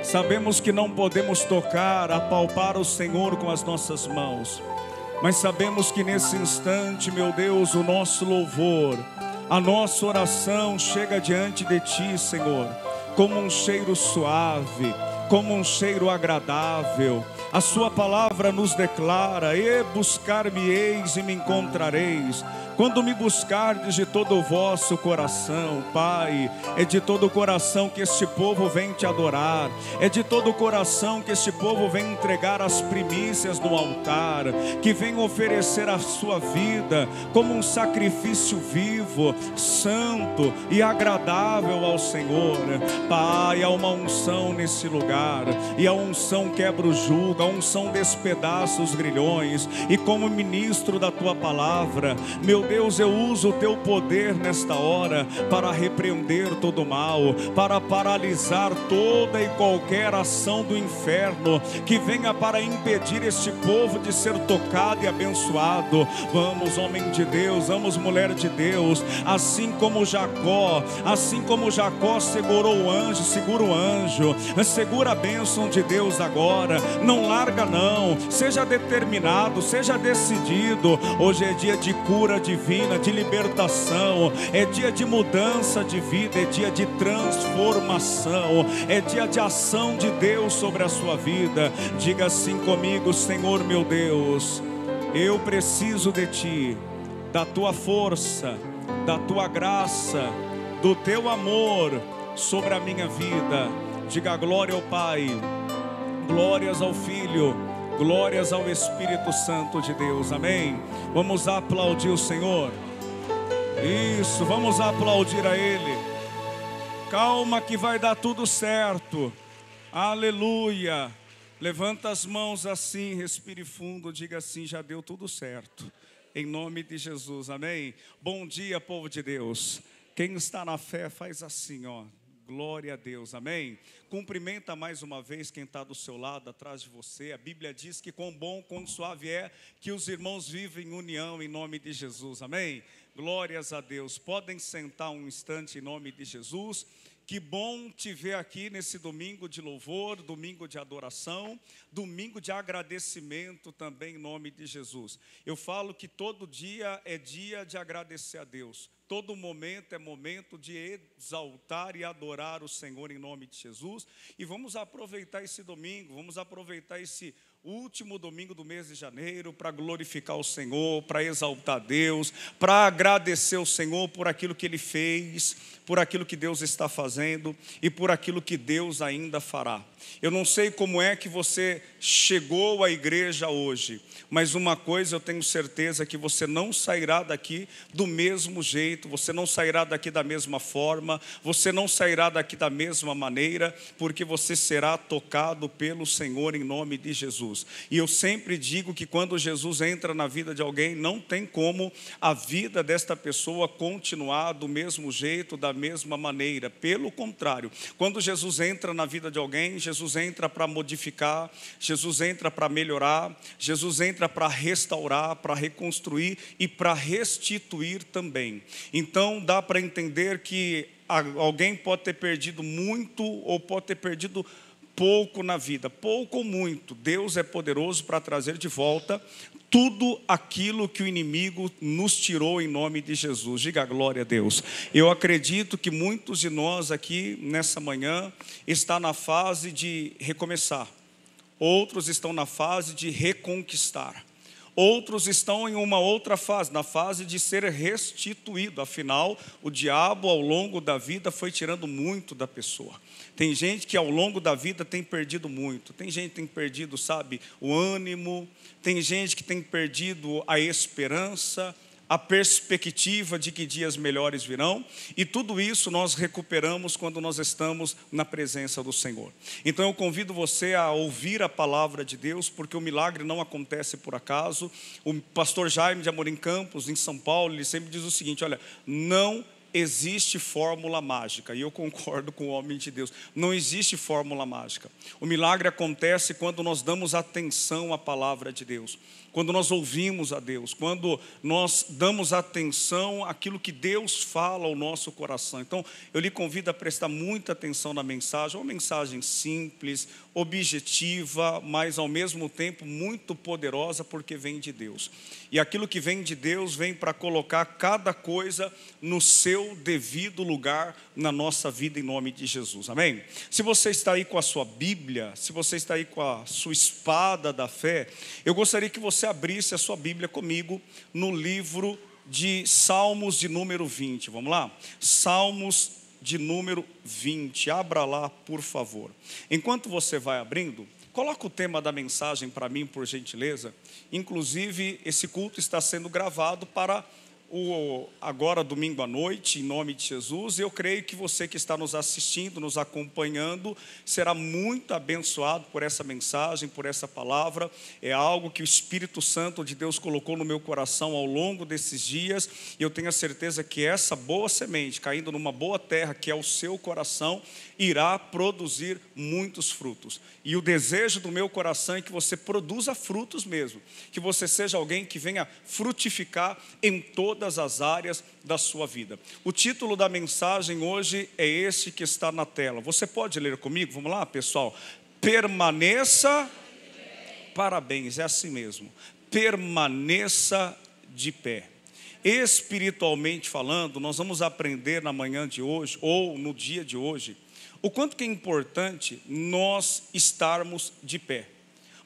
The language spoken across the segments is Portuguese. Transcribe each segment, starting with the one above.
Sabemos que não podemos tocar, apalpar o Senhor com as nossas mãos, mas sabemos que nesse instante, meu Deus, o nosso louvor, a nossa oração chega diante de Ti, Senhor, como um cheiro suave, como um cheiro agradável. A Sua palavra nos declara: e buscar-me-eis e me encontrareis, quando me buscardes de todo o vosso coração. Pai, é de todo o coração que este povo vem Te adorar, é de todo o coração que este povo vem entregar as primícias no altar, que vem oferecer a sua vida como um sacrifício vivo, santo e agradável ao Senhor. Pai, há uma unção nesse lugar, e a unção quebra o jugo, a unção despedaça os grilhões, e como ministro da Tua palavra, meu Deus, eu uso o Teu poder nesta hora para repreender todo o mal, para paralisar toda e qualquer ação do inferno que venha para impedir este povo de ser tocado e abençoado. Vamos, homem de Deus, vamos, mulher de Deus, assim como Jacó segurou o anjo, segura o anjo, segura a bênção de Deus agora, não larga não, seja determinado, seja decidido. Hoje é dia de cura divina, de libertação, é dia de mudança de vida, é dia de transformação, é dia de ação de Deus sobre a sua vida. Diga assim comigo: Senhor meu Deus, eu preciso de Ti, da Tua força, da Tua graça, do Teu amor sobre a minha vida. Diga glória ao Pai, glórias ao Filho, glórias ao Espírito Santo de Deus. Amém. Vamos aplaudir o Senhor. Isso, vamos aplaudir a Ele. Calma que vai dar tudo certo. Aleluia. Levanta as mãos assim, respire fundo, diga assim: já deu tudo certo, em nome de Jesus. Amém. Bom dia, povo de Deus. Quem está na fé faz assim, ó. Glória a Deus, amém. Cumprimenta mais uma vez quem está do seu lado, atrás de você. A Bíblia diz que quão bom, quão suave é que os irmãos vivem em união, em nome de Jesus, amém. Glórias a Deus. Podem sentar um instante em nome de Jesus. Que bom te ver aqui nesse domingo de louvor, domingo de adoração, domingo de agradecimento também em nome de Jesus. Eu falo que todo dia é dia de agradecer a Deus. Todo momento é momento de exaltar e adorar o Senhor em nome de Jesus. E vamos aproveitar esse domingo, vamos aproveitar esse último domingo do mês de janeiro para glorificar o Senhor, para exaltar Deus, para agradecer o Senhor por aquilo que Ele fez, por aquilo que Deus está fazendo e por aquilo que Deus ainda fará. Eu não sei como é que você chegou à igreja hoje, mas uma coisa eu tenho certeza, que você não sairá daqui do mesmo jeito, você não sairá daqui da mesma forma, você não sairá daqui da mesma maneira, porque você será tocado pelo Senhor em nome de Jesus. E eu sempre digo que quando Jesus entra na vida de alguém, não tem como a vida desta pessoa continuar do mesmo jeito, da mesma maneira. Pelo contrário, quando Jesus entra na vida de alguém, Jesus entra para modificar, Jesus entra para melhorar, Jesus entra para restaurar, para reconstruir e para restituir também. Então dá para entender que alguém pode ter perdido muito ou pode ter perdido pouco na vida, pouco ou muito. Deus é poderoso para trazer de volta tudo aquilo que o inimigo nos tirou em nome de Jesus. Diga glória a Deus. Eu acredito que muitos de nós aqui nessa manhã está na fase de recomeçar. Outros estão na fase de reconquistar. Outros estão em uma outra fase, na fase de ser restituído. Afinal, o diabo ao longo da vida foi tirando muito da pessoa. Tem gente que ao longo da vida tem perdido muito. Tem gente que tem perdido, sabe, o ânimo. Tem gente que tem perdido a esperança, a perspectiva de que dias melhores virão. E tudo isso nós recuperamos quando nós estamos na presença do Senhor. Então eu convido você a ouvir a palavra de Deus, porque o milagre não acontece por acaso. O pastor Jaime de Amorim Campos, em São Paulo, ele sempre diz o seguinte: olha, não existe fórmula mágica, e eu concordo com o homem de Deus, não existe fórmula mágica. O milagre acontece quando nós damos atenção à palavra de Deus, quando nós ouvimos a Deus, quando nós damos atenção àquilo que Deus fala ao nosso coração. Então, eu lhe convido a prestar muita atenção na mensagem, uma mensagem simples, objetiva, mas ao mesmo tempo muito poderosa, porque vem de Deus. E aquilo que vem de Deus vem para colocar cada coisa no seu devido lugar na nossa vida, em nome de Jesus, amém? Se você está aí com a sua Bíblia, se você está aí com a sua espada da fé, eu gostaria que você abrisse a sua Bíblia comigo no livro de Salmos de número 20, vamos lá? Salmos de número 20, abra lá por favor. Enquanto você vai abrindo, coloca o tema da mensagem para mim, por gentileza. Inclusive, esse culto está sendo gravado para agora domingo à noite, em nome de Jesus. Eu creio que você que está nos assistindo, nos acompanhando, será muito abençoado por essa mensagem, por essa palavra. É algo que o Espírito Santo de Deus colocou no meu coração ao longo desses dias, e eu tenho a certeza que essa boa semente, caindo numa boa terra, que é o seu coração, irá produzir muitos frutos. E o desejo do meu coração é que você produza frutos mesmo, que você seja alguém que venha frutificar em todas as áreas da sua vida. O título da mensagem hoje é esse que está na tela. Você pode ler comigo? Vamos lá, pessoal? Permaneça, parabéns, é assim mesmo. Permaneça de pé. Espiritualmente falando, nós vamos aprender na manhã de hoje, ou no dia de hoje, o quanto que é importante nós estarmos de pé.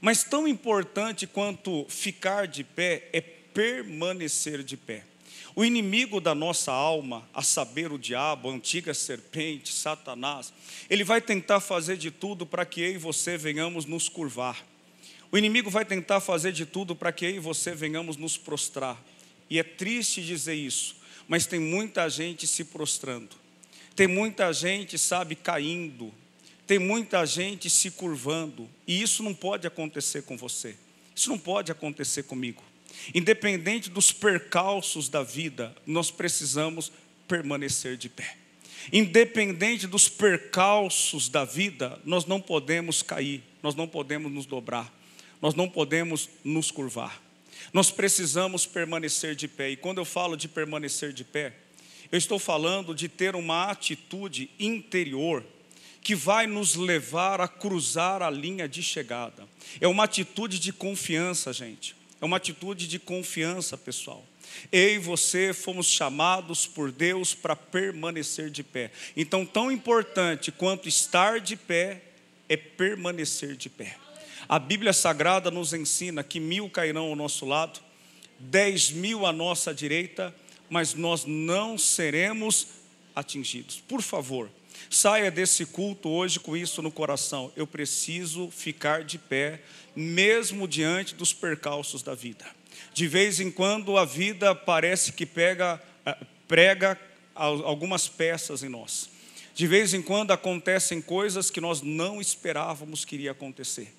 Mas tão importante quanto ficar de pé é permanecer de pé. O inimigo da nossa alma, a saber, o diabo, a antiga serpente, Satanás, ele vai tentar fazer de tudo para que eu e você venhamos nos curvar. O inimigo vai tentar fazer de tudo para que eu e você venhamos nos prostrar. E é triste dizer isso, mas tem muita gente se prostrando. Tem muita gente, sabe, caindo. Tem muita gente se curvando. E isso não pode acontecer com você. Isso não pode acontecer comigo. Independente dos percalços da vida, nós precisamos permanecer de pé. Independente dos percalços da vida, nós não podemos cair, nós não podemos nos dobrar, nós não podemos nos curvar. Nós precisamos permanecer de pé. E quando eu falo de permanecer de pé, eu estou falando de ter uma atitude interior que vai nos levar a cruzar a linha de chegada. É uma atitude de confiança, gente. É uma atitude de confiança, pessoal. Eu e você fomos chamados por Deus para permanecer de pé. Então, tão importante quanto estar de pé é permanecer de pé. A Bíblia Sagrada nos ensina que 1000 cairão ao nosso lado, 10.000 à nossa direita, mas nós não seremos atingidos. Por favor, saia desse culto hoje com isso no coração. Eu preciso ficar de pé, mesmo diante dos percalços da vida. De vez em quando a vida parece que prega algumas peças em nós. De vez em quando acontecem coisas que nós não esperávamos que iria acontecer.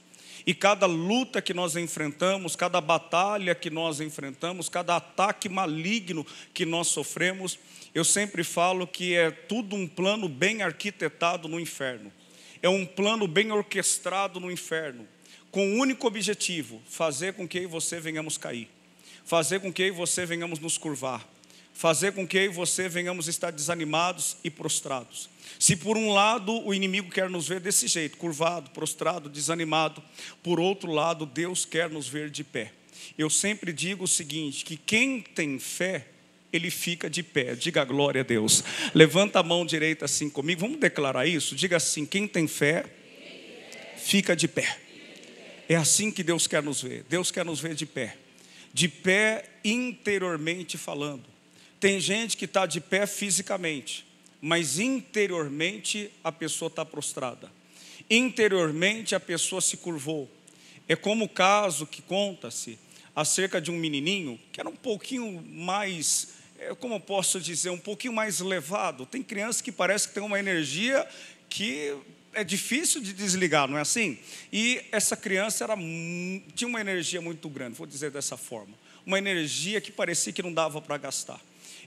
E cada luta que nós enfrentamos, cada batalha que nós enfrentamos, cada ataque maligno que nós sofremos, eu sempre falo que é tudo um plano bem arquitetado no inferno. É um plano bem orquestrado no inferno, com o único objetivo: fazer com que eu e você venhamos cair, fazer com que eu e você venhamos nos curvar, fazer com que eu e você venhamos estar desanimados e prostrados. Se por um lado o inimigo quer nos ver desse jeito, curvado, prostrado, desanimado, por outro lado Deus quer nos ver de pé. Eu sempre digo o seguinte, que quem tem fé, ele fica de pé. Diga glória a Deus. Levanta a mão direita assim comigo, vamos declarar isso? Diga assim: quem tem fé, fica de pé. É assim que Deus quer nos ver. Deus quer nos ver de pé interiormente falando. Tem gente que está de pé fisicamente, mas interiormente a pessoa está prostrada. Interiormente a pessoa se curvou. É como o caso que conta-se acerca de um menininho que era um pouquinho mais, como eu posso dizer, um pouquinho mais levado. Tem criança que parece que tem uma energia que é difícil de desligar, não é assim? E essa criança tinha uma energia muito grande, vou dizer dessa forma. Uma energia que parecia que não dava para gastar.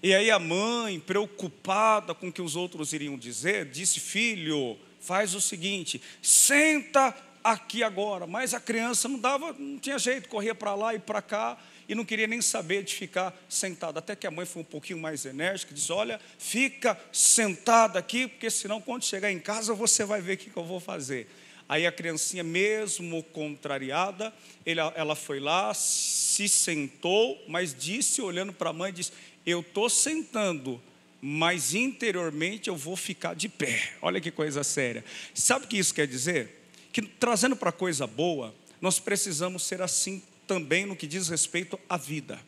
E aí a mãe, preocupada com o que os outros iriam dizer, disse: filho, faz o seguinte, senta aqui agora. Mas a criança não tinha jeito, corria para lá e para cá, e não queria nem saber de ficar sentada. Até que a mãe foi um pouquinho mais enérgica, disse: olha, fica sentada aqui, porque senão quando chegar em casa você vai ver o que eu vou fazer. Aí a criancinha, mesmo contrariada, ela foi lá, se sentou, mas disse, olhando para a mãe, disse: eu estou sentando, mas interiormente eu vou ficar de pé. Olha que coisa séria. Sabe o que isso quer dizer? Que trazendo para coisa boa, nós precisamos ser assim também no que diz respeito à vida.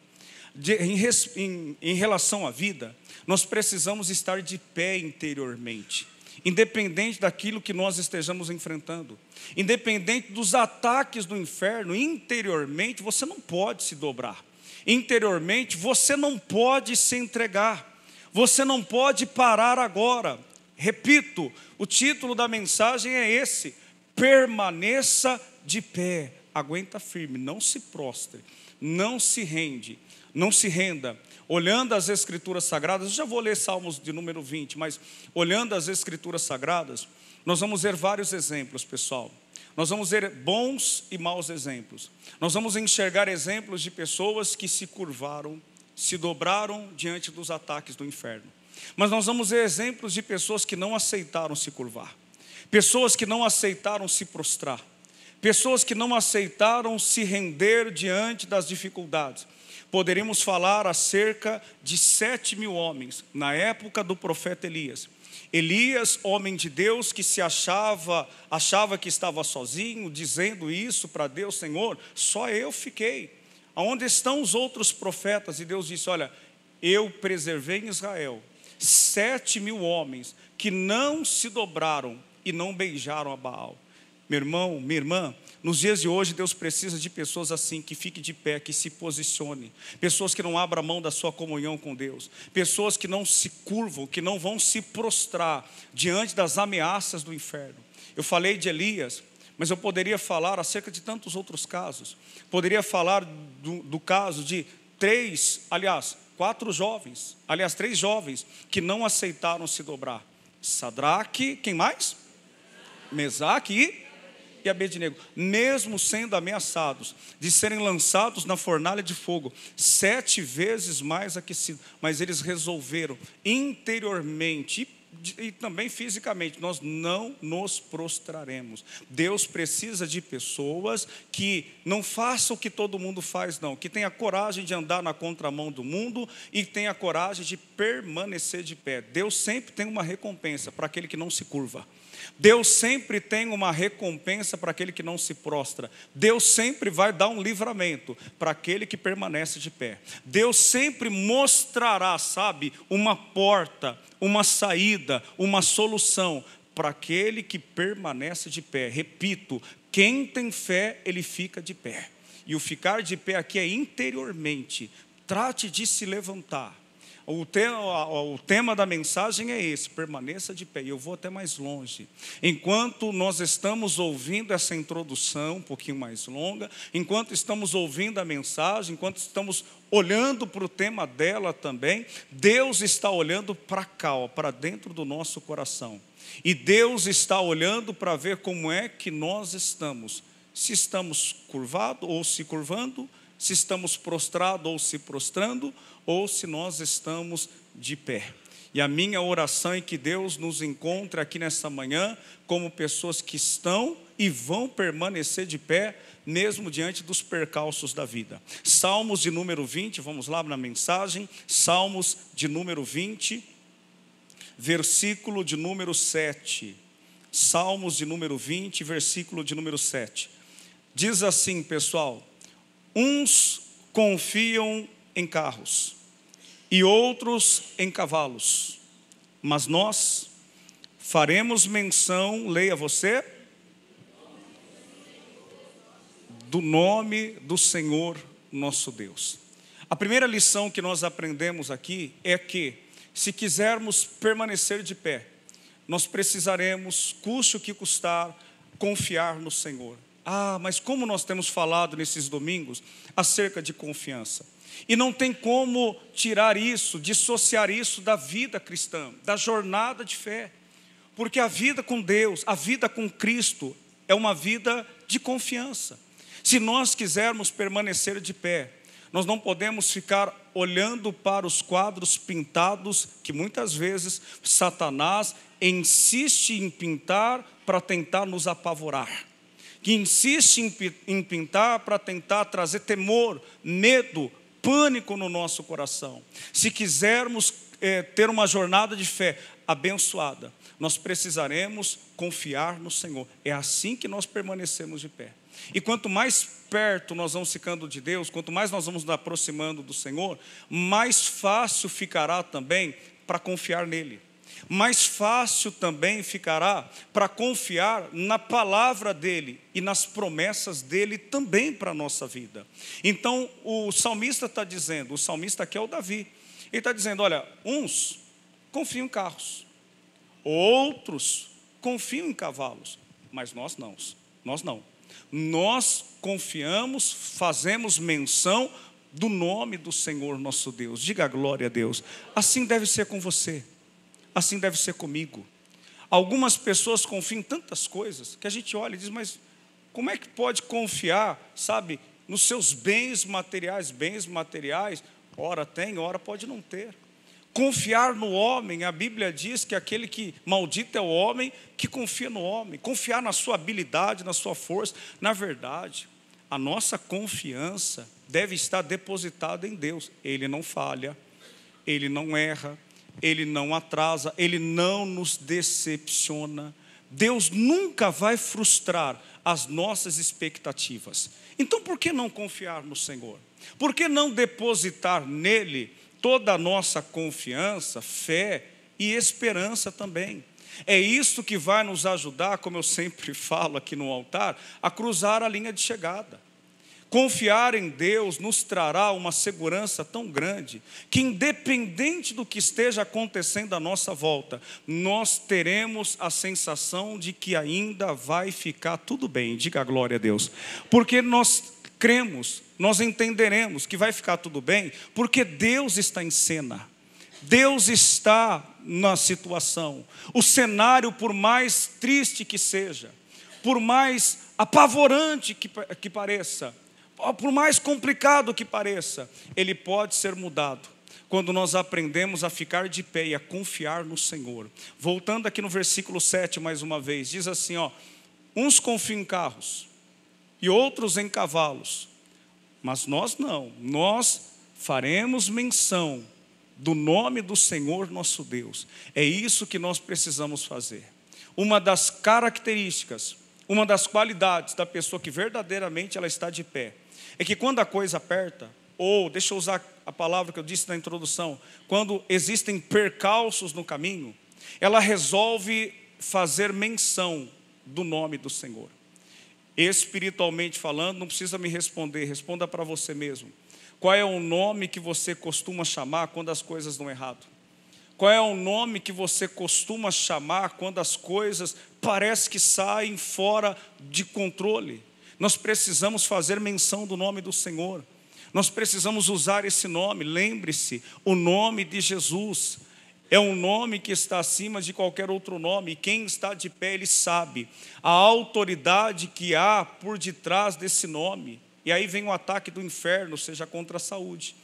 Em relação à vida, nós precisamos estar de pé interiormente, independente daquilo que nós estejamos enfrentando, independente dos ataques do inferno. Interiormente você não pode se dobrar, interiormente você não pode se entregar, você não pode parar agora. Repito, o título da mensagem é esse: permaneça de pé. Aguenta firme, não se prostre, não se renda. Olhando as Escrituras Sagradas, eu já vou ler Salmos de número 20, mas olhando as Escrituras Sagradas, nós vamos ver vários exemplos, pessoal. Nós vamos ver bons e maus exemplos. Nós vamos enxergar exemplos de pessoas que se curvaram, se dobraram diante dos ataques do inferno. Mas nós vamos ver exemplos de pessoas que não aceitaram se curvar, pessoas que não aceitaram se prostrar, pessoas que não aceitaram se render diante das dificuldades. Poderíamos falar acerca de 7.000 homens, na época do profeta Elias. Elias, homem de Deus, que se achava que estava sozinho, dizendo isso para Deus: Senhor, só eu fiquei. Aonde estão os outros profetas? E Deus disse: olha, eu preservei em Israel 7.000 homens que não se dobraram e não beijaram a Baal. Meu irmão, minha irmã, nos dias de hoje Deus precisa de pessoas assim, que fiquem de pé, que se posicione, pessoas que não abram mão da sua comunhão com Deus, pessoas que não se curvam, que não vão se prostrar diante das ameaças do inferno. Eu falei de Elias, mas eu poderia falar acerca de tantos outros casos. Poderia falar do caso de 3 jovens que não aceitaram se dobrar: Sadraque, quem mais? Mesaque e Abednego, mesmo sendo ameaçados de serem lançados na fornalha de fogo 7 vezes mais aquecido, mas eles resolveram interiormente e também fisicamente: nós não nos prostraremos. Deus precisa de pessoas que não façam o que todo mundo faz, não, que tenha coragem de andar na contramão do mundo e tenha coragem de permanecer de pé. Deus sempre tem uma recompensa para aquele que não se curva. Deus sempre tem uma recompensa para aquele que não se prostra. Deus sempre vai dar um livramento para aquele que permanece de pé. Deus sempre mostrará, uma porta, uma saída, uma solução para aquele que permanece de pé. Repito, quem tem fé, ele fica de pé. E o ficar de pé aqui é interiormente. Trate de se levantar. O tema da mensagem é esse: permaneça de pé. E eu vou até mais longe. Enquanto nós estamos ouvindo essa introdução um pouquinho mais longa, enquanto estamos ouvindo a mensagem, enquanto estamos olhando para o tema dela também, Deus está olhando para cá, para dentro do nosso coração. E Deus está olhando para ver como é que nós estamos. Se estamos curvados ou se curvando, se estamos prostrados ou se prostrando, ou se nós estamos de pé. E a minha oração é que Deus nos encontre aqui nessa manhã como pessoas que estão e vão permanecer de pé, mesmo diante dos percalços da vida. Salmos de número 20, vamos lá na mensagem. Salmos de número 20, versículo de número 7. Salmos de número 20, versículo de número 7. Diz assim, pessoal: uns confiam em carros e outros em cavalos, mas nós faremos menção, leia você, do nome do Senhor nosso Deus. A primeira lição que nós aprendemos aqui é que, se quisermos permanecer de pé, nós precisaremos, custe o que custar, confiar no Senhor. Mas como nós temos falado nesses domingos acerca de confiança. E não tem como tirar isso, dissociar isso da vida cristã, da jornada de fé. Porque a vida com Deus, a vida com Cristo, é uma vida de confiança. Se nós quisermos permanecer de pé, nós não podemos ficar olhando para os quadros pintados, que muitas vezes Satanás insiste em pintar para tentar nos apavorar. Que insiste em pintar para tentar trazer temor, medo, pânico no nosso coração. Se quisermos ter uma jornada de fé abençoada, nós precisaremos confiar no Senhor. É assim que nós permanecemos de pé. E quanto mais perto nós vamos ficando de Deus, quanto mais nós vamos nos aproximando do Senhor, mais fácil ficará também para confiar nele. Mais fácil também ficará para confiar na palavra dele e nas promessas dele também para a nossa vida. Então o salmista está dizendo, o salmista aqui é o Davi, ele está dizendo, olha, uns confiam em carros, outros confiam em cavalos, mas nós não. Nós confiamos, fazemos menção do nome do Senhor nosso Deus. Diga glória a Deus. Assim deve ser com você, assim deve ser comigo. Algumas pessoas confiam em tantas coisas que a gente olha e diz, mas como é que pode confiar, sabe, nos seus bens materiais, ora tem, ora pode não ter. Confiar no homem, a Bíblia diz que aquele que maldito é o homem que confia no homem. Confiar na sua habilidade, na sua força. Na verdade, a nossa confiança deve estar depositada em Deus. Ele não falha, Ele não erra, Ele não atrasa, Ele não nos decepciona. Deus nunca vai frustrar as nossas expectativas. Então por que não confiar no Senhor? Por que não depositar nele toda a nossa confiança, fé e esperança também? É isso que vai nos ajudar, como eu sempre falo aqui no altar, a cruzar a linha de chegada. Confiar em Deus nos trará uma segurança tão grande, que independente do que esteja acontecendo à nossa volta, nós teremos a sensação de que ainda vai ficar tudo bem. Diga glória a Deus. Porque nós cremos, nós entenderemos que vai ficar tudo bem, porque Deus está em cena, Deus está na situação. O cenário, por mais triste que seja, por mais apavorante que pareça, por mais complicado que pareça, ele pode ser mudado quando nós aprendemos a ficar de pé e a confiar no Senhor. Voltando aqui no versículo 7 mais uma vez, diz assim, uns confiam em carros e outros em cavalos, mas nós não, nós faremos menção do nome do Senhor nosso Deus. É isso que nós precisamos fazer. Uma das características, uma das qualidades da pessoa que verdadeiramente ela está de pé, é que quando a coisa aperta, ou deixa eu usar a palavra que eu disse na introdução, quando existem percalços no caminho, ela resolve fazer menção do nome do Senhor. Espiritualmente falando, não precisa me responder, responda para você mesmo. Qual é o nome que você costuma chamar quando as coisas dão errado? Qual é o nome que você costuma chamar quando as coisas parece que saem fora de controle? Nós precisamos fazer menção do nome do Senhor. Nós precisamos usar esse nome. Lembre-se, o nome de Jesus é um nome que está acima de qualquer outro nome. E quem está de pé, ele sabe a autoridade que há por detrás desse nome. E aí vem o ataque do inferno, seja contra a saúde,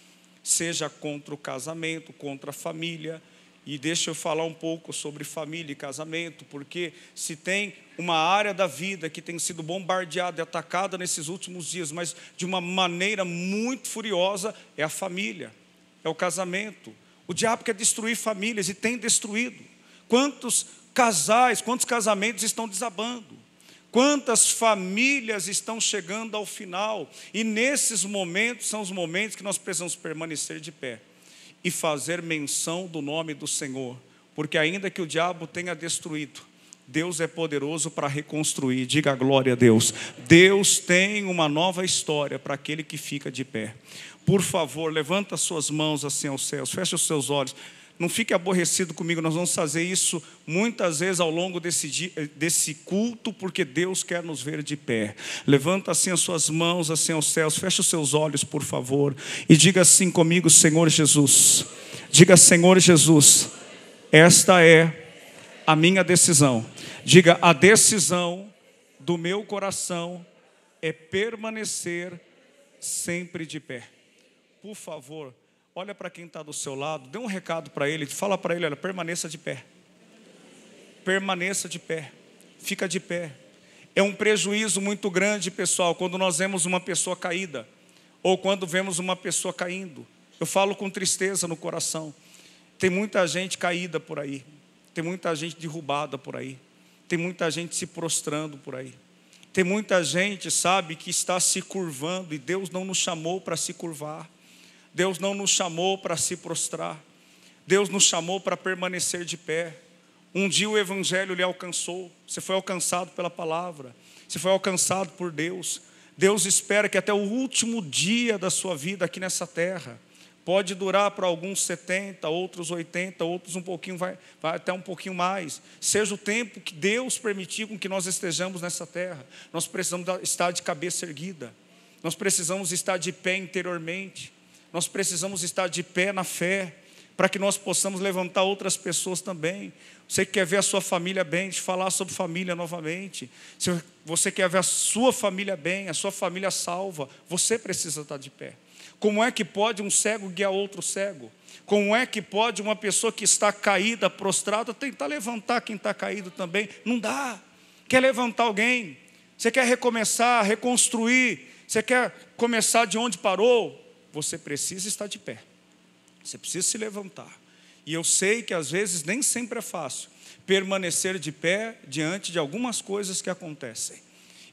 seja contra o casamento, contra a família. E deixa eu falar um pouco sobre família e casamento, porque se tem uma área da vida que tem sido bombardeada e atacada nesses últimos dias, mas de uma maneira muito furiosa, é a família, é o casamento. O diabo quer destruir famílias e tem destruído. Quantos casais, quantos casamentos estão desabando? Quantas famílias estão chegando ao final? E nesses momentos são os momentos que nós precisamos permanecer de pé e fazer menção do nome do Senhor, porque ainda que o diabo tenha destruído, Deus é poderoso para reconstruir. Diga glória a Deus. Deus tem uma nova história para aquele que fica de pé. Por favor, levanta as suas mãos assim aos céus, feche os seus olhos. não fique aborrecido comigo, nós vamos fazer isso muitas vezes ao longo desse culto, porque Deus quer nos ver de pé. Levanta assim as suas mãos assim aos céus, fecha os seus olhos, por favor, e diga assim comigo: Senhor Jesus. Diga: Senhor Jesus, esta é a minha decisão. Diga: a decisão do meu coração é permanecer sempre de pé. Por favor, olha para quem está do seu lado, dê um recado para ele, fala para ele: olha, permaneça de pé. Permaneça de pé, fica de pé. É um prejuízo muito grande, pessoal, quando nós vemos uma pessoa caída, ou quando vemos uma pessoa caindo. Eu falo com tristeza no coração. Tem muita gente caída por aí, tem muita gente derrubada por aí, tem muita gente se prostrando por aí. Tem muita gente, sabe, que está se curvando, e Deus não nos chamou para se curvar. Deus não nos chamou para se prostrar. Deus nos chamou para permanecer de pé. Um dia o evangelho lhe alcançou. Você foi alcançado pela palavra. Você foi alcançado por Deus. Deus espera que até o último dia da sua vida aqui nessa terra, pode durar para alguns 70, outros 80, outros um pouquinho, vai até um pouquinho mais. Seja o tempo que Deus permitir com que nós estejamos nessa terra. Nós precisamos estar de cabeça erguida. Nós precisamos estar de pé interiormente. Nós precisamos estar de pé na fé, para que nós possamos levantar outras pessoas também. Você que quer ver a sua família bem, de falar sobre família novamente. Se você quer ver a sua família bem, a sua família salva, você precisa estar de pé. Como é que pode um cego guiar outro cego? Como é que pode uma pessoa que está caída, prostrada, tentar levantar quem está caído também? Não dá. Quer levantar alguém? Você quer recomeçar, reconstruir? Você quer começar de onde parou? Você precisa estar de pé. Você precisa se levantar. E eu sei que às vezes nem sempre é fácil permanecer de pé diante de algumas coisas que acontecem.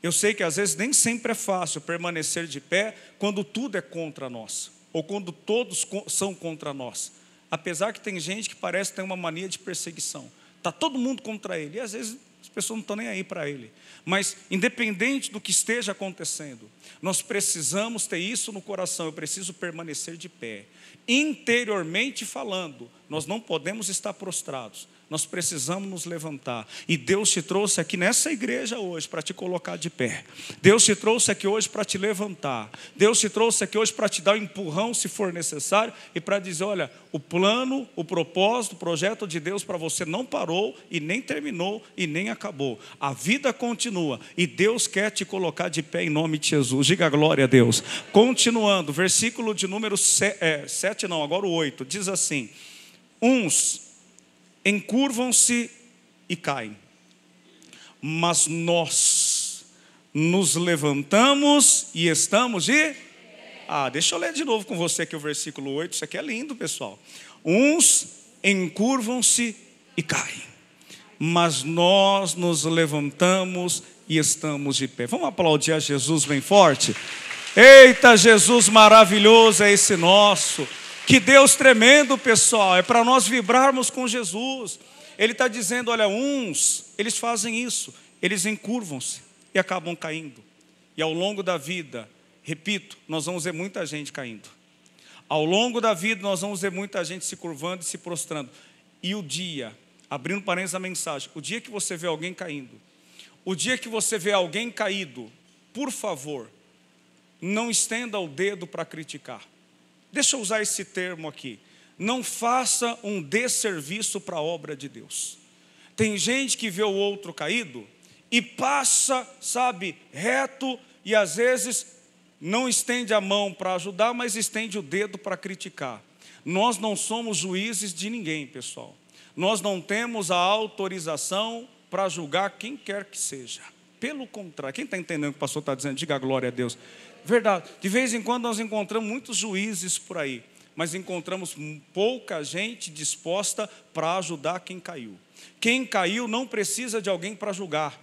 Eu sei que às vezes nem sempre é fácil permanecer de pé quando tudo é contra nós, ou quando todos são contra nós. Apesar que tem gente que parece ter uma mania de perseguição. Está todo mundo contra ele, e às vezes as pessoas não estão nem aí para ele. Mas independente do que esteja acontecendo, nós precisamos ter isso no coração. Eu preciso permanecer de pé. Interiormente falando, nós não podemos estar prostrados. Nós precisamos nos levantar. E Deus te trouxe aqui nessa igreja hoje para te colocar de pé. Deus te trouxe aqui hoje para te levantar. Deus te trouxe aqui hoje para te dar um empurrão se for necessário. E para dizer: olha, o plano, o propósito, o projeto de Deus para você não parou e nem terminou e nem acabou. A vida continua e Deus quer te colocar de pé em nome de Jesus. Diga glória a Deus. Continuando, versículo de número 7 não, agora o 8. Diz assim: uns encurvam-se e caem, mas nós nos levantamos e estamos de... deixa eu ler de novo com você aqui o versículo 8, isso aqui é lindo, pessoal. Uns encurvam-se e caem, mas nós nos levantamos e estamos de pé. Vamos aplaudir a Jesus bem forte? Eita, Jesus maravilhoso é esse nosso. Que Deus tremendo, pessoal, é para nós vibrarmos com Jesus. Ele está dizendo: olha, uns, eles fazem isso, eles encurvam-se e acabam caindo. E ao longo da vida, repito, nós vamos ver muita gente caindo. Ao longo da vida, nós vamos ver muita gente se curvando e se prostrando. E o dia, abrindo parênteses a mensagem, o dia que você vê alguém caindo, o dia que você vê alguém caído, por favor, não estenda o dedo para criticar. Deixa eu usar esse termo aqui. Não faça um desserviço para a obra de Deus. Tem gente que vê o outro caído e passa, sabe, reto, e às vezes não estende a mão para ajudar, mas estende o dedo para criticar. Nós não somos juízes de ninguém, pessoal. Nós não temos a autorização para julgar quem quer que seja. Pelo contrário, quem está entendendo o que o pastor está dizendo? Diga glória a Deus. Verdade, de vez em quando nós encontramos muitos juízes por aí, mas encontramos pouca gente disposta para ajudar quem caiu. Quem caiu não precisa de alguém para julgar.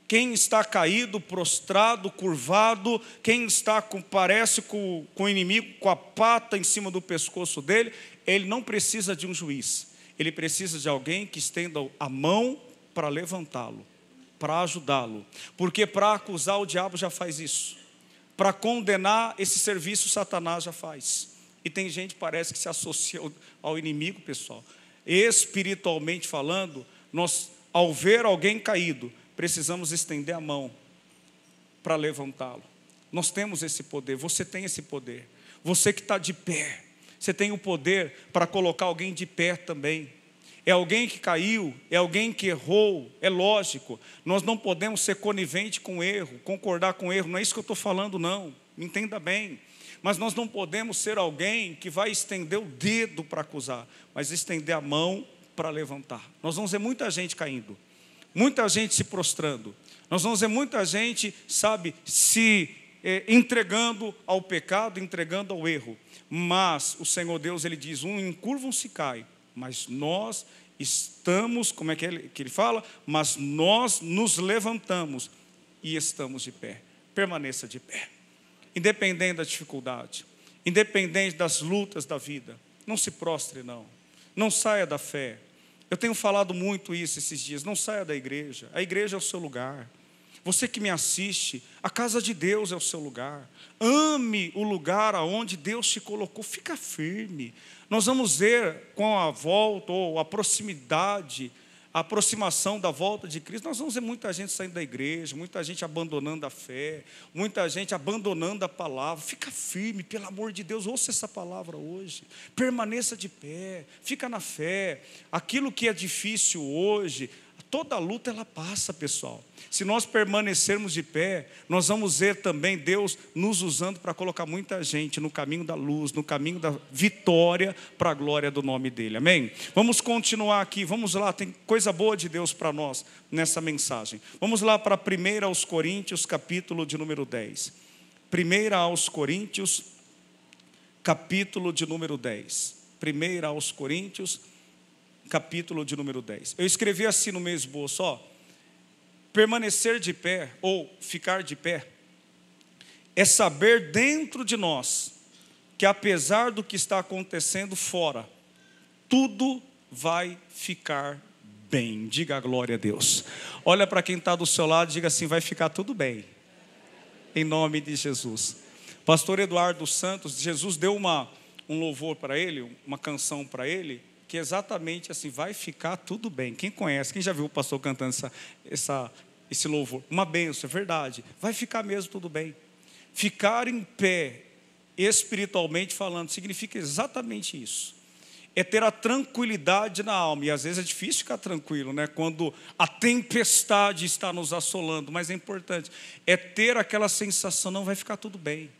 Quem está caído, prostrado, curvado, quem está parece com o inimigo com a pata em cima do pescoço dele, ele não precisa de um juiz. Ele precisa de alguém que estenda a mão para levantá-lo, para ajudá-lo. Porque para acusar o diabo já faz isso. Para condenar esse serviço Satanás já faz. E tem gente que parece que se associa ao inimigo, pessoal. Espiritualmente falando, nós, ao ver alguém caído, precisamos estender a mão para levantá-lo. Nós temos esse poder, você tem esse poder. Você que está de pé, você tem o poder para colocar alguém de pé também. É alguém que caiu, é alguém que errou, é lógico. Nós não podemos ser conivente com o erro, concordar com o erro, não é isso que eu estou falando não, me entenda bem. Mas nós não podemos ser alguém que vai estender o dedo para acusar, mas estender a mão para levantar. Nós vamos ver muita gente caindo, muita gente se prostrando. Nós vamos ver muita gente, sabe, se entregando ao pecado, entregando ao erro. Mas o Senhor Deus, Ele diz, encurvam-se e cai. Mas nós estamos, como é que ele fala? Mas nós nos levantamos e estamos de pé. Permaneça de pé. Independente da dificuldade, independente das lutas da vida, não se prostre não. Não saia da fé. Eu tenho falado muito isso esses dias, não saia da igreja. A igreja é o seu lugar. Você que me assiste, a casa de Deus é o seu lugar. Ame o lugar aonde Deus te colocou, fica firme. Nós vamos ver com a volta ou a proximidade, a aproximação da volta de Cristo, nós vamos ver muita gente saindo da igreja, muita gente abandonando a fé, muita gente abandonando a palavra. Fica firme, pelo amor de Deus, ouça essa palavra hoje. Permaneça de pé, fica na fé. Aquilo que é difícil hoje, toda luta ela passa, pessoal. Se nós permanecermos de pé, nós vamos ver também Deus nos usando para colocar muita gente no caminho da luz, no caminho da vitória, para a glória do nome dEle, amém? Vamos continuar aqui, vamos lá, tem coisa boa de Deus para nós nessa mensagem. Vamos lá para 1 aos Coríntios, capítulo de número 10. 1 aos Coríntios, capítulo de número 10. 1 aos Coríntios, capítulo de número 10. Eu escrevi assim no meu esboço, ó. Permanecer de pé, ou ficar de pé, é saber dentro de nós, que apesar do que está acontecendo fora, tudo vai ficar bem. Diga a glória a Deus. Olha para quem está do seu lado e diga assim, vai ficar tudo bem. Em nome de Jesus. Pastor Eduardo Santos, Jesus deu um louvor para ele, uma canção para ele, que exatamente assim, vai ficar tudo bem. Quem conhece, quem já viu o pastor cantando esse louvor? Uma bênção, é verdade. Vai ficar mesmo tudo bem. Ficar em pé, espiritualmente falando, significa exatamente isso. É ter a tranquilidade na alma. E às vezes é difícil ficar tranquilo, né? Quando a tempestade está nos assolando. Mas é importante, é ter aquela sensação, não, vai ficar tudo bem.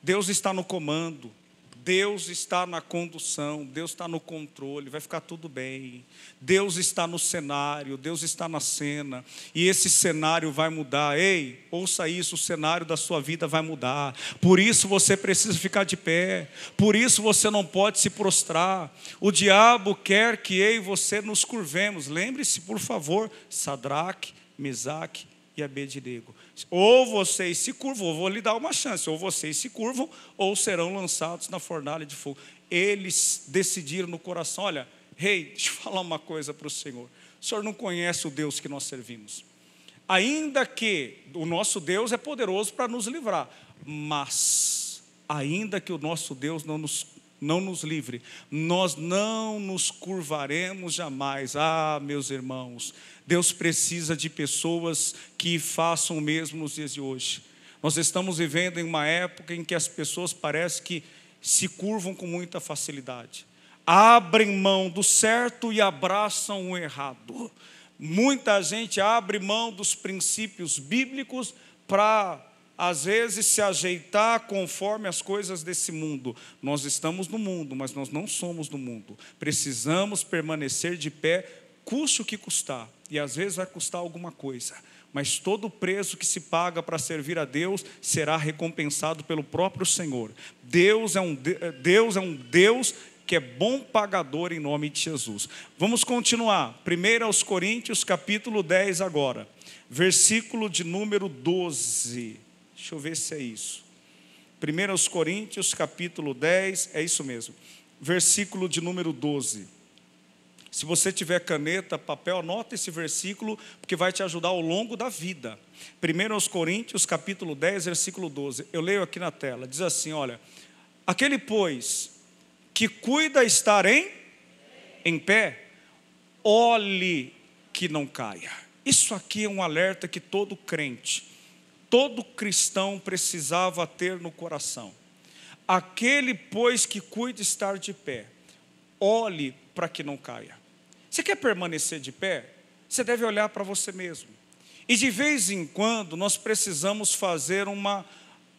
Deus está no comando. Deus está na condução, Deus está no controle, vai ficar tudo bem. Deus está no cenário, Deus está na cena, e esse cenário vai mudar. Ei, ouça isso, o cenário da sua vida vai mudar. Por isso você precisa ficar de pé, por isso você não pode se prostrar. O diabo quer que eu e você nos curvemos. Lembre-se, por favor, Sadraque, Mesaque e Abednego. Ou vocês se curvam, eu vou lhe dar uma chance, ou vocês se curvam, ou serão lançados na fornalha de fogo. Eles decidiram no coração, olha, rei, deixa eu falar uma coisa para o senhor não conhece o Deus que nós servimos. Ainda que o nosso Deus é poderoso para nos livrar, mas ainda que o nosso Deus não nos livre, nós não nos curvaremos jamais. Ah, meus irmãos, Deus precisa de pessoas que façam o mesmo nos dias de hoje. Nós estamos vivendo em uma época em que as pessoas parecem que se curvam com muita facilidade. Abrem mão do certo e abraçam o errado. Muita gente abre mão dos princípios bíblicos para, às vezes, se ajeitar conforme as coisas desse mundo. Nós estamos no mundo, mas nós não somos do mundo. Precisamos permanecer de pé, custe o que custar. E às vezes vai custar alguma coisa. Mas todo preço que se paga para servir a Deus será recompensado pelo próprio Senhor. Deus é um Deus que é bom pagador em nome de Jesus. Vamos continuar. 1 aos Coríntios, capítulo 10 agora. Versículo de número 12. Deixa eu ver se é isso. 1 aos Coríntios, capítulo 10, é isso mesmo. Versículo de número 12. Se você tiver caneta, papel, anota esse versículo, porque vai te ajudar ao longo da vida. 1 aos Coríntios, capítulo 10, versículo 12. Eu leio aqui na tela, diz assim, olha, Aquele, pois, que cuida estar em pé, olhe que não caia. Isso aqui é um alerta que todo crente, todo cristão precisava ter no coração. Aquele, pois, que cuida estar de pé, olhe para que não caia. Você quer permanecer de pé? Você deve olhar para você mesmo. E de vez em quando nós precisamos fazer uma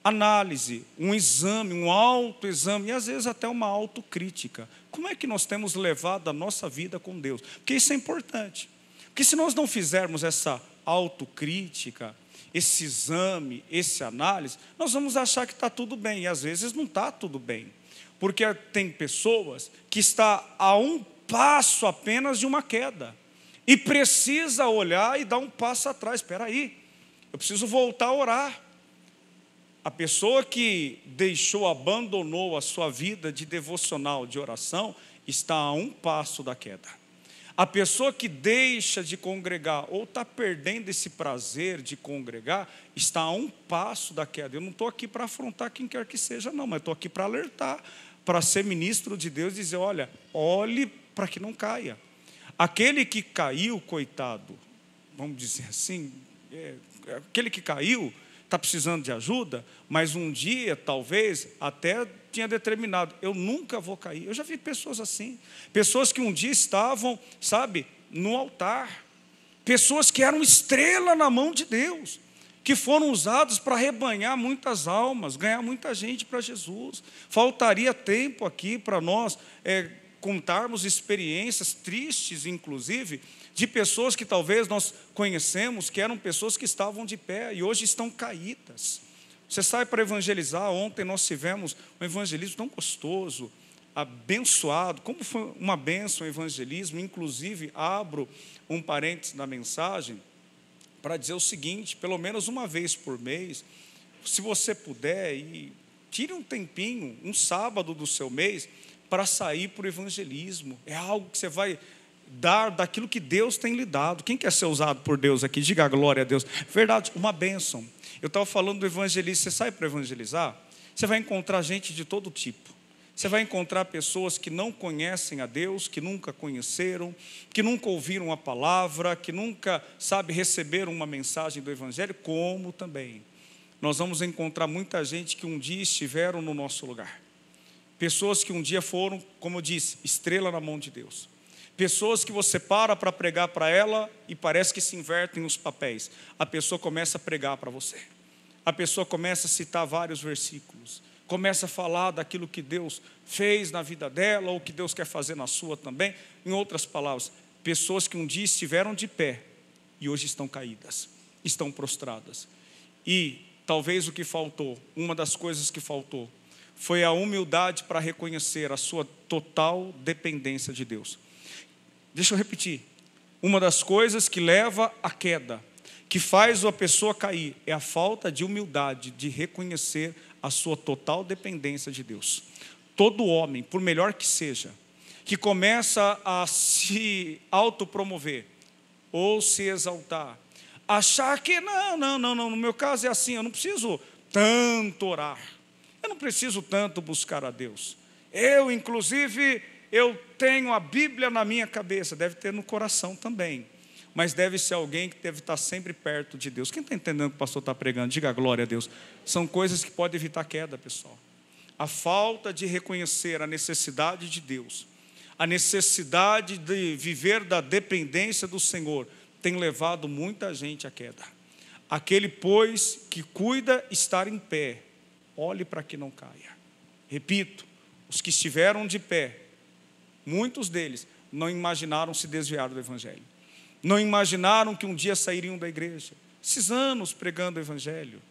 análise, um exame, um autoexame, e às vezes até uma autocrítica. Como é que nós temos levado a nossa vida com Deus? Porque isso é importante. Porque se nós não fizermos essa autocrítica, esse exame, essa análise, nós vamos achar que está tudo bem, e às vezes não está tudo bem. Porque tem pessoas que estão a um passo apenas de uma queda, e precisa olhar e dar um passo atrás. Espera aí, eu preciso voltar a orar. A pessoa que abandonou a sua vida de devocional, de oração, está a um passo da queda. A pessoa que deixa de congregar, ou está perdendo esse prazer de congregar, está a um passo da queda. Eu não estou aqui para afrontar quem quer que seja, não, mas estou aqui para alertar, para ser ministro de Deus e dizer, olha, olhe para que não caia. Aquele que caiu, coitado, vamos dizer assim, aquele que caiu, está precisando de ajuda, mas um dia, talvez, até tinha determinado, eu nunca vou cair. Eu já vi pessoas assim, pessoas que um dia estavam, sabe, no altar, pessoas que eram estrela na mão de Deus, que foram usados para rebanhar muitas almas, ganhar muita gente para Jesus. Faltaria tempo aqui para nós contarmos experiências tristes, inclusive, de pessoas que talvez nós conhecemos, que eram pessoas que estavam de pé e hoje estão caídas. Você sai para evangelizar. Ontem nós tivemos um evangelismo tão gostoso, abençoado. Como foi uma bênção o evangelismo. Inclusive, abro um parênteses na mensagem para dizer o seguinte: pelo menos uma vez por mês, se você puder, tire um tempinho, um sábado do seu mês, para sair para o evangelismo. É algo que você vai dar daquilo que Deus tem lhe dado. Quem quer ser usado por Deus aqui? Diga a glória a Deus. Verdade, uma bênção. Eu estava falando do evangelista. Você sai para evangelizar, você vai encontrar gente de todo tipo. Você vai encontrar pessoas que não conhecem a Deus, que nunca conheceram, que nunca ouviram a palavra, que nunca, receberam uma mensagem do evangelho, como também nós vamos encontrar muita gente que um dia estiveram no nosso lugar. Pessoas que um dia foram, como eu disse, estrela na mão de Deus. Pessoas que você para pregar para ela e parece que se invertem os papéis. A pessoa começa a pregar para você. A pessoa começa a citar vários versículos. Começa a falar daquilo que Deus fez na vida dela, ou que Deus quer fazer na sua também. Em outras palavras, pessoas que um dia estiveram de pé e hoje estão caídas, estão prostradas. E talvez o que faltou, uma das coisas que faltou, foi a humildade para reconhecer a sua total dependência de Deus. Deixa eu repetir. Uma das coisas que leva à queda, que faz a pessoa cair, é a falta de humildade de reconhecer a sua total dependência de Deus. Todo homem, por melhor que seja, que começa a se autopromover ou se exaltar, achar que não, no meu caso é assim, eu não preciso tanto orar, eu não preciso tanto buscar a Deus. Inclusive, eu tenho a Bíblia na minha cabeça, deve ter no coração também, mas deve ser alguém que deve estar sempre perto de Deus. Quem está entendendo o que o pastor está pregando? Diga glória a Deus. São coisas que podem evitar queda, pessoal. A falta de reconhecer a necessidade de Deus, a necessidade de viver da dependência do Senhor, tem levado muita gente à queda. Aquele, pois, que cuida estar em pé, olhe para que não caia. Repito, os que estiveram de pé, muitos deles não imaginaram se desviar do evangelho. Não imaginaram que um dia sairiam da igreja. Esses anos pregando o evangelho,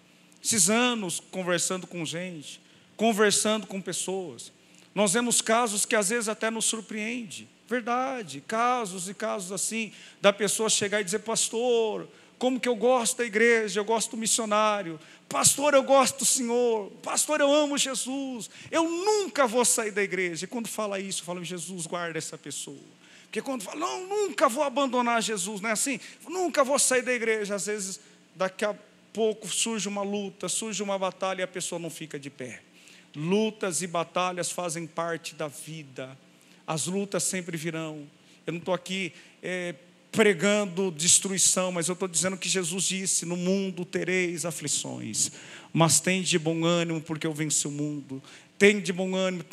esses anos conversando com gente, conversando com pessoas. Nós vemos casos que às vezes até nos surpreende. Verdade, casos e casos assim, da pessoa chegar e dizer: pastor, como que eu gosto da igreja, eu gosto do missionário, pastor, eu gosto do Senhor, pastor, eu amo Jesus, eu nunca vou sair da igreja. E quando fala isso, fala: Jesus, guarda essa pessoa. Porque quando fala: não, nunca vou abandonar Jesus, não é assim? Nunca vou sair da igreja. Às vezes, daqui a pouco surge uma luta, surge uma batalha e a pessoa não fica de pé. Lutas e batalhas fazem parte da vida. As lutas sempre virão. Eu não estou aqui pregando destruição, mas eu estou dizendo que Jesus disse: no mundo tereis aflições, mas tende de bom ânimo, porque eu venci o mundo. Tenha de bom ânimo,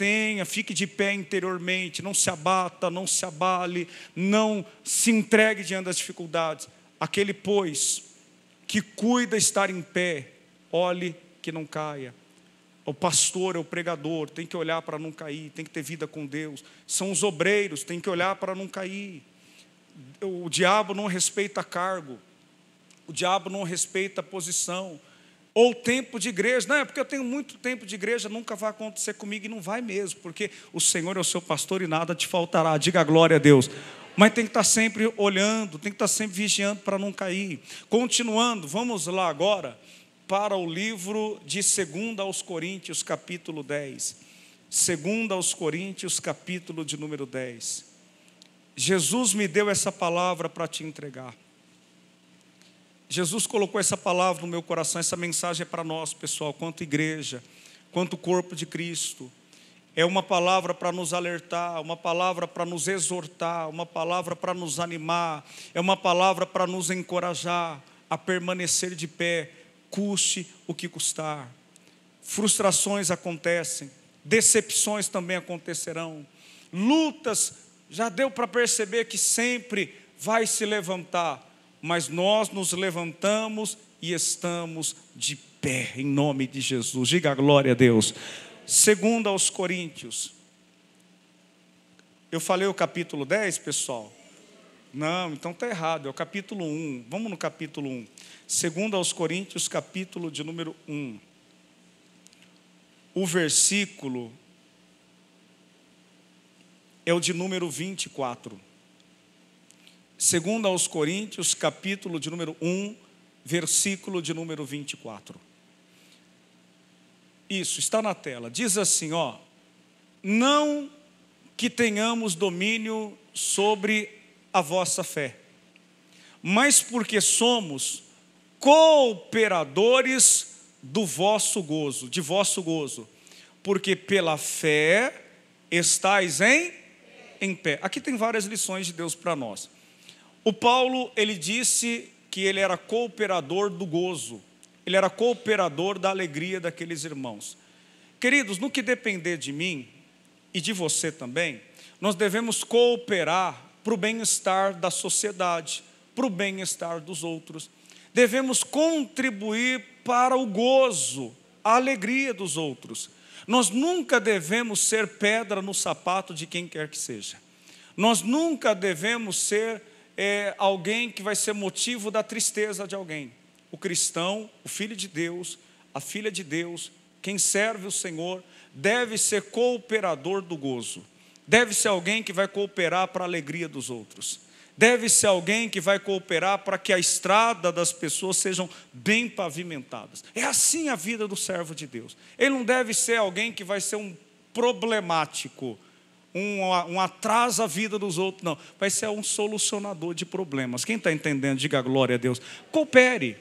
fique de pé interiormente, não se abata, não se abale, não se entregue diante das dificuldades. Aquele, pois, que cuida estar em pé, olhe que não caia. O pastor, o pregador, tem que olhar para não cair, tem que ter vida com Deus. São os obreiros, tem que olhar para não cair. O diabo não respeita cargo, o diabo não respeita posição, ou tempo de igreja. Não, é porque eu tenho muito tempo de igreja, nunca vai acontecer comigo, e não vai mesmo, porque o Senhor é o seu pastor e nada te faltará. Diga glória a Deus. Mas tem que estar sempre olhando, tem que estar sempre vigiando para não cair. Continuando, vamos lá agora para o livro de 2 aos Coríntios, capítulo 10. 2 aos Coríntios, capítulo de número 10. Jesus me deu essa palavra para te entregar. Jesus colocou essa palavra no meu coração. Essa mensagem é para nós, pessoal, quanto igreja, quanto corpo de Cristo. É uma palavra para nos alertar, uma palavra para nos exortar, uma palavra para nos animar, é uma palavra para nos encorajar a permanecer de pé, custe o que custar. Frustrações acontecem, decepções também acontecerão, lutas, já deu para perceber que sempre vai se levantar, mas nós nos levantamos e estamos de pé, em nome de Jesus. Diga a glória a Deus. 2 aos Coríntios. Eu falei o capítulo 10, pessoal? Não, então está errado, é o capítulo 1. Vamos no capítulo 1. 2 aos Coríntios, capítulo de número 1. O versículo é o de número 24. 2 aos Coríntios, capítulo de número 1, versículo de número 24. Isso, está na tela. Diz assim, não que tenhamos domínio sobre a vossa fé, mas porque somos cooperadores do vosso gozo, de vosso gozo, porque pela fé estáis em pé. Aqui tem várias lições de Deus para nós. O Paulo, ele disse que ele era cooperador do gozo, ele era cooperador da alegria daqueles irmãos. Queridos, no que depender de mim e de você também, nós devemos cooperar para o bem-estar da sociedade, para o bem-estar dos outros. Devemos contribuir para o gozo, a alegria dos outros. Nós nunca devemos ser pedra no sapato de quem quer que seja. Nós nunca devemos ser alguém que vai ser motivo da tristeza de alguém. O cristão, o filho de Deus, a filha de Deus, quem serve o Senhor, deve ser cooperador do gozo. Deve ser alguém que vai cooperar para a alegria dos outros. Deve ser alguém que vai cooperar para que a estrada das pessoas sejam bem pavimentadas. É assim a vida do servo de Deus. Ele não deve ser alguém que vai ser um problemático, um atraso à vida dos outros, não. Vai ser um solucionador de problemas. Quem está entendendo, diga glória a Deus. Coopere,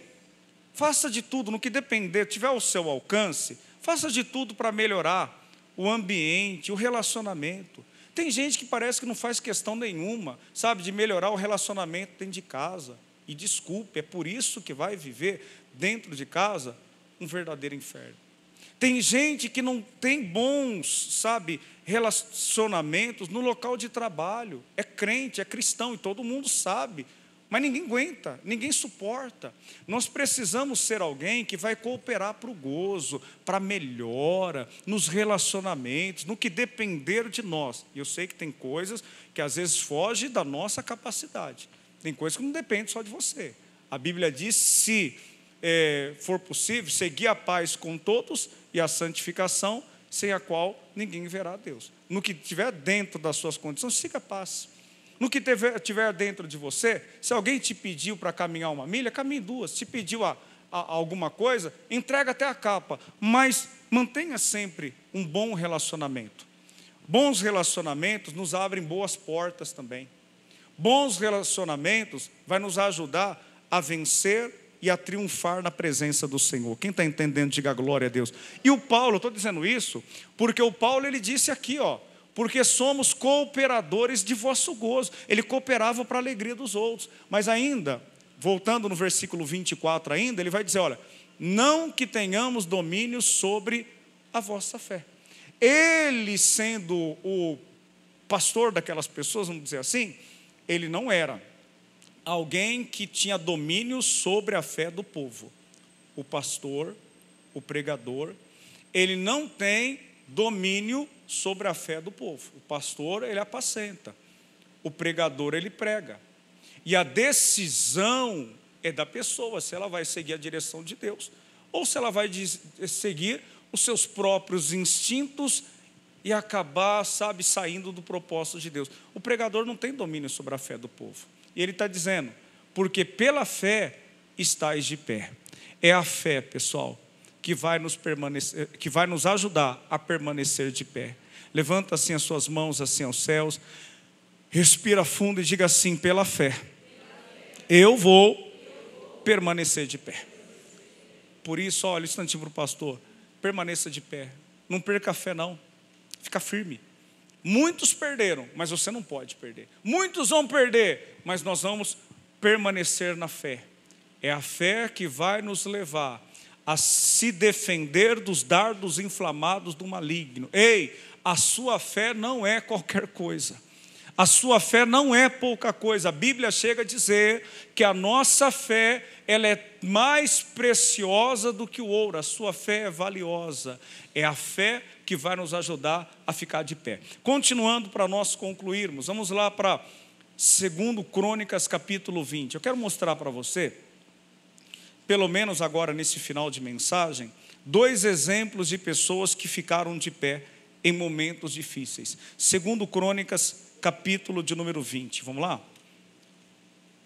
faça de tudo, no que depender, tiver ao seu alcance, faça de tudo para melhorar o ambiente, o relacionamento. Tem gente que parece que não faz questão nenhuma, sabe, de melhorar o relacionamento dentro de casa. E desculpe, é por isso que vai viver dentro de casa um verdadeiro inferno. Tem gente que não tem bons, sabe, relacionamentos no local de trabalho. É crente, é cristão e todo mundo sabe. Mas ninguém aguenta, ninguém suporta. Nós precisamos ser alguém que vai cooperar para o gozo, para a melhora, nos relacionamentos, no que depender de nós. E eu sei que tem coisas que às vezes fogem da nossa capacidade. Tem coisas que não dependem só de você. A Bíblia diz, se for possível, seguir a paz com todos e a santificação, sem a qual ninguém verá a Deus. No que estiver dentro das suas condições, siga a paz. No que estiver dentro de você, se alguém te pediu para caminhar 1 milha, caminhe 2. Se pediu alguma coisa, entrega até a capa. Mas mantenha sempre um bom relacionamento. Bons relacionamentos nos abrem boas portas também. Bons relacionamentos vai nos ajudar a vencer e a triunfar na presença do Senhor. Quem está entendendo, diga glória a Deus. E o Paulo, eu estou dizendo isso, porque o Paulo ele disse aqui, porque somos cooperadores de vosso gozo. Ele cooperava para a alegria dos outros. Mas ainda, voltando no versículo 24 ainda, ele vai dizer, olha, não que tenhamos domínio sobre a vossa fé. Ele sendo o pastor daquelas pessoas, vamos dizer assim, ele não era alguém que tinha domínio sobre a fé do povo. O pastor, o pregador, ele não tem domínio sobre a fé do povo. O pastor, ele apacenta. O pregador, ele prega. E a decisão é da pessoa, se ela vai seguir a direção de Deus, ou se ela vai seguir os seus próprios instintos e acabar, saindo do propósito de Deus. O pregador não tem domínio sobre a fé do povo. E ele está dizendo, porque pela fé estáis de pé. É a fé, pessoal, que vai nos ajudar a permanecer de pé. Levanta assim as suas mãos assim aos céus, respira fundo e diga assim, pela fé, eu vou permanecer de pé. Por isso, olha, um instantinho para o pastor, permaneça de pé, não perca a fé não, fica firme. Muitos perderam, mas você não pode perder. Muitos vão perder, mas nós vamos permanecer na fé. É a fé que vai nos levar a se defender dos dardos inflamados do maligno. Ei, a sua fé não é qualquer coisa. A sua fé não é pouca coisa. A Bíblia chega a dizer que a nossa fé, ela é mais preciosa do que o ouro. A sua fé é valiosa. É a fé que vai nos ajudar a ficar de pé. Continuando para nós concluirmos, vamos lá para 2 Crônicas capítulo 20. Eu quero mostrar para você, pelo menos agora nesse final de mensagem, 2 exemplos de pessoas que ficaram de pé em momentos difíceis. 2 Crônicas capítulo de número 20, vamos lá?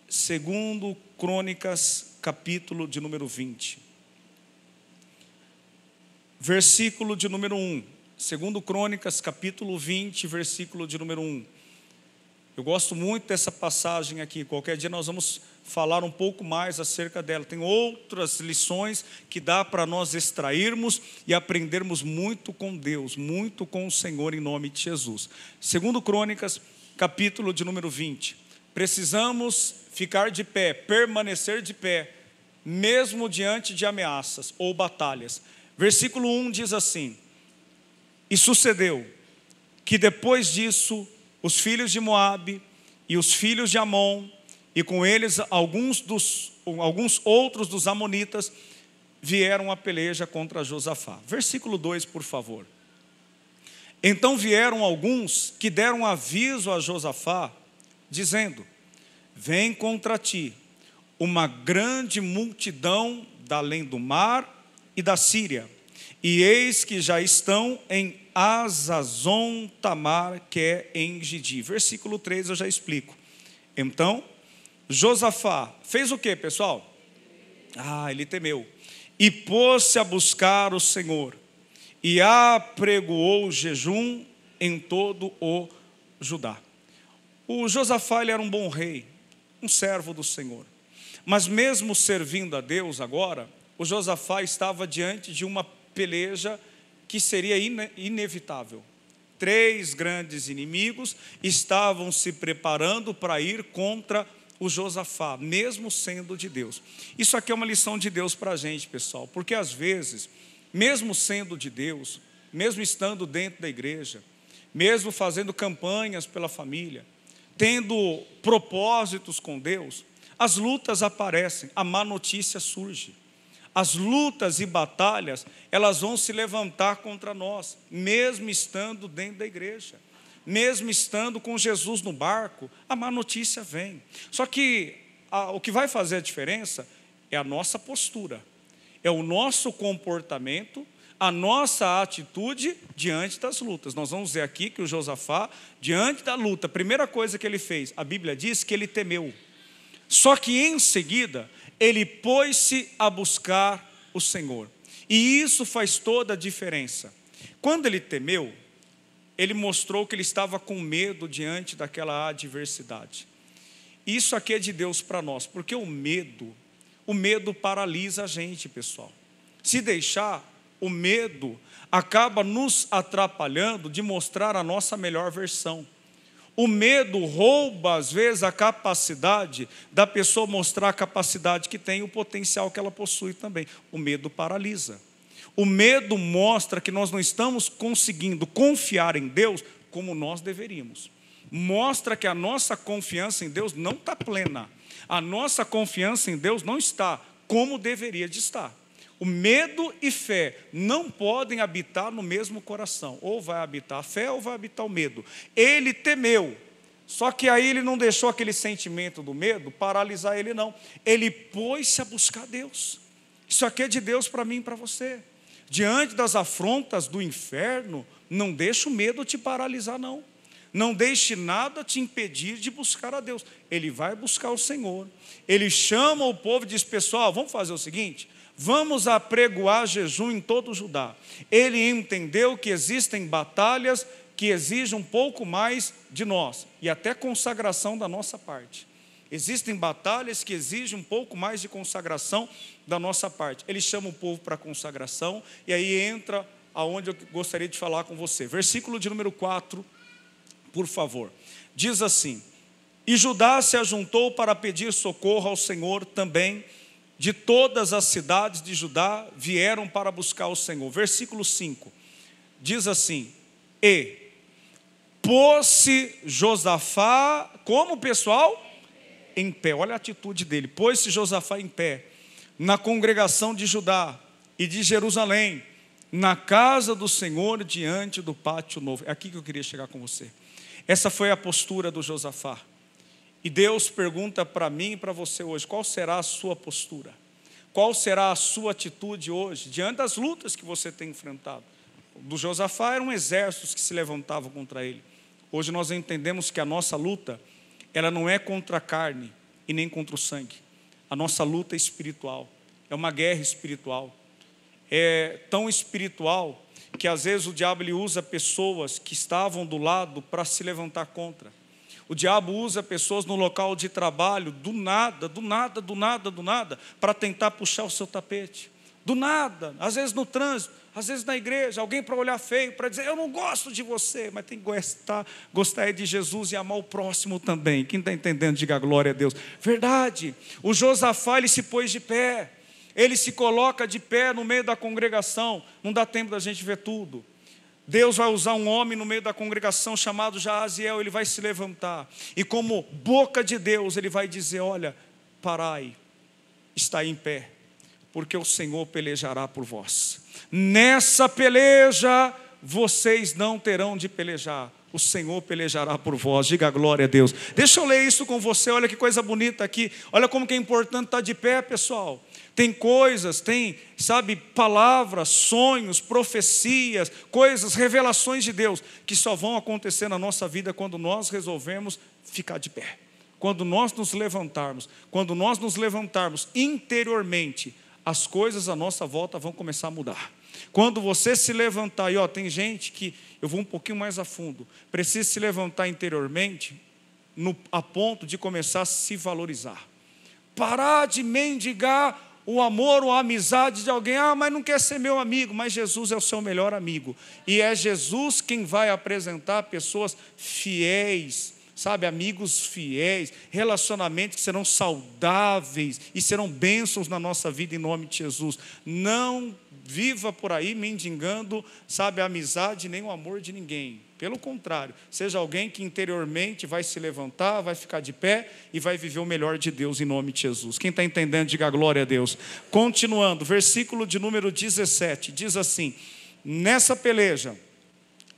2 Crônicas capítulo de número 20. Versículo de número 1. 2 Crônicas capítulo 20, versículo de número 1. Eu gosto muito dessa passagem aqui. Qualquer dia nós vamos falar um pouco mais acerca dela. Tem outras lições que dá para nós extrairmos e aprendermos muito com Deus, muito com o Senhor em nome de Jesus. 2 Crônicas, capítulo de número 20. Precisamos ficar de pé, permanecer de pé, mesmo diante de ameaças ou batalhas. Versículo 1 diz assim: e sucedeu que depois disso os filhos de Moabe e os filhos de Amon, e com eles alguns outros dos amonitas, vieram a peleja contra Josafá. Versículo 2, por favor. Então vieram alguns que deram aviso a Josafá, dizendo: vem contra ti uma grande multidão da além do mar e da Síria, e eis que já estão em Azazon Tamar, que é em Gedi. Versículo 3 eu já explico. Então Josafá fez o que, pessoal? Ele temeu e pôs-se a buscar o Senhor, e apregoou jejum em todo o Judá. O Josafá, ele era um bom rei, um servo do Senhor, mas mesmo servindo a Deus agora, o Josafá estava diante de uma peleja que seria inevitável. 3 grandes inimigos estavam se preparando para ir contra o Josafá, mesmo sendo de Deus. Isso aqui é uma lição de Deus para a gente, pessoal, porque às vezes, mesmo sendo de Deus, mesmo estando dentro da igreja, mesmo fazendo campanhas pela família, tendo propósitos com Deus, as lutas aparecem, a má notícia surge. As lutas e batalhas, elas vão se levantar contra nós, mesmo estando dentro da igreja, mesmo estando com Jesus no barco, a má notícia vem. Só que o que vai fazer a diferença é a nossa postura, é o nosso comportamento, a nossa atitude diante das lutas. Nós vamos ver aqui que o Josafá, diante da luta, a primeira coisa que ele fez, a Bíblia diz que ele temeu. Só que em seguida, ele pôs-se a buscar o Senhor. E isso faz toda a diferença. Quando ele temeu, ele mostrou que ele estava com medo diante daquela adversidade. Isso aqui é de Deus para nós, porque o medo o medo paralisa a gente, pessoal. Se deixar, o medo acaba nos atrapalhando de mostrar a nossa melhor versão. O medo rouba, às vezes, a capacidade da pessoa mostrar a capacidade que tem e o potencial que ela possui também. O medo paralisa. O medo mostra que nós não estamos conseguindo confiar em Deus como nós deveríamos. Mostra que a nossa confiança em Deus não está plena. A nossa confiança em Deus não está como deveria de estar. O medo e fé não podem habitar no mesmo coração. Ou vai habitar a fé ou vai habitar o medo. Ele temeu. Só que aí ele não deixou aquele sentimento do medo paralisar ele, não. Ele pôs-se a buscar Deus. Isso aqui é de Deus para mim e para você. Diante das afrontas do inferno, não deixe o medo te paralisar, não. Não deixe nada te impedir de buscar a Deus. Ele vai buscar o Senhor. Ele chama o povo e diz, pessoal, vamos fazer o seguinte, vamos apregoar jejum em todo o Judá. Ele entendeu que existem batalhas que exigem um pouco mais de nós, e até consagração da nossa parte. Existem batalhas que exigem um pouco mais de consagração da nossa parte. Ele chama o povo para a consagração, e aí entra aonde eu gostaria de falar com você. Versículo de número 4, por favor. Diz assim, e Judá se ajuntou para pedir socorro ao Senhor também, de todas as cidades de Judá vieram para buscar o Senhor. Versículo 5, diz assim, e pôs-se Josafá, como pessoal? Em pé, olha a atitude dele, pôs-se Josafá em pé, na congregação de Judá e de Jerusalém, na casa do Senhor, diante do pátio novo. É aqui que eu queria chegar com você. Essa foi a postura do Josafá. E Deus pergunta para mim e para você hoje, qual será a sua postura? Qual será a sua atitude hoje, diante das lutas que você tem enfrentado? Do Josafá eram exércitos que se levantavam contra ele. Hoje nós entendemos que a nossa luta, ela não é contra a carne e nem contra o sangue. A nossa luta é espiritual, é uma guerra espiritual. É tão espiritual que às vezes o diabo ele usa pessoas que estavam do lado para se levantar contra. O diabo usa pessoas no local de trabalho, do nada, para tentar puxar o seu tapete. Do nada, às vezes no trânsito, às vezes na igreja, alguém para olhar feio, para dizer, eu não gosto de você, mas tem que gostar de Jesus e amar o próximo também. Quem está entendendo, diga glória a Deus. Verdade, o Josafá ele se pôs de pé, ele se coloca de pé no meio da congregação, não dá tempo da gente ver tudo. Deus vai usar um homem no meio da congregação chamado Jaaziel, ele vai se levantar, e como boca de Deus, ele vai dizer, olha, parai, está em pé, porque o Senhor pelejará por vós. Nessa peleja, vocês não terão de pelejar, o Senhor pelejará por vós, diga glória a Deus. Deixa eu ler isso com você, olha que coisa bonita aqui, olha como que é importante estar de pé, pessoal. Tem coisas, tem, sabe, palavras, sonhos, profecias, coisas, revelações de Deus, que só vão acontecer na nossa vida quando nós resolvemos ficar de pé. Quando nós nos levantarmos interiormente, as coisas à nossa volta vão começar a mudar. Quando você se levantar, e tem gente que, eu vou um pouquinho mais a fundo, precisa se levantar interiormente, a ponto de começar a se valorizar. Parar de mendigar o amor ou a amizade de alguém, mas não quer ser meu amigo, mas Jesus é o seu melhor amigo, e é Jesus quem vai apresentar pessoas fiéis, sabe, amigos fiéis, relacionamentos que serão saudáveis, e serão bênçãos na nossa vida em nome de Jesus. Não viva por aí mendigando, sabe, a amizade nem o amor de ninguém. Pelo contrário, seja alguém que interiormente vai se levantar, vai ficar de pé e vai viver o melhor de Deus em nome de Jesus. Quem está entendendo, diga glória a Deus. Continuando, versículo de número 17, diz assim, nessa peleja,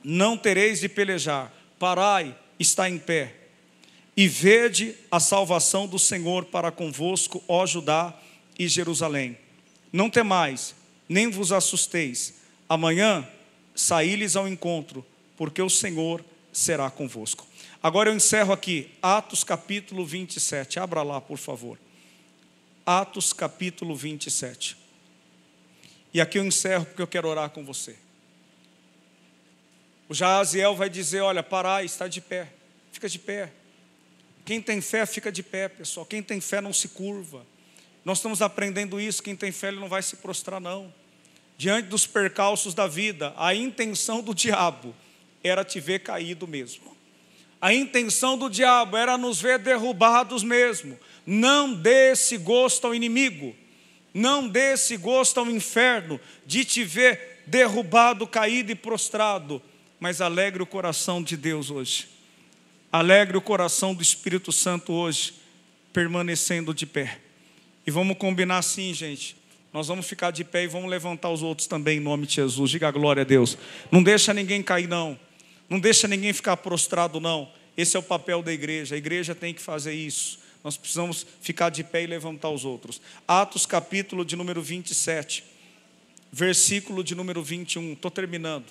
não tereis de pelejar, parai, está em pé, e vede a salvação do Senhor para convosco, ó Judá e Jerusalém. Não temais, nem vos assusteis, amanhã saí-lhes ao encontro, porque o Senhor será convosco. Agora eu encerro aqui, Atos capítulo 27, abra lá por favor, Atos capítulo 27, e aqui eu encerro porque eu quero orar com você. O Jaaziel vai dizer, olha, parai, está de pé, fica de pé. Quem tem fé fica de pé, pessoal. Quem tem fé não se curva. Nós estamos aprendendo isso, quem tem fé ele não vai se prostrar não. Diante dos percalços da vida, a intenção do diabo era te ver caído mesmo. A intenção do diabo era nos ver derrubados mesmo. Não dê esse gosto ao inimigo. Não dê esse gosto ao inferno de te ver derrubado, caído e prostrado. Mas alegre o coração de Deus hoje. Alegre o coração do Espírito Santo hoje, permanecendo de pé. E vamos combinar assim, gente. Nós vamos ficar de pé e vamos levantar os outros também em nome de Jesus. Diga a glória a Deus. Não deixa ninguém cair não. Não deixa ninguém ficar prostrado não. Esse é o papel da igreja. A igreja tem que fazer isso. Nós precisamos ficar de pé e levantar os outros. Atos capítulo de número 27. Versículo de número 21. Estou terminando.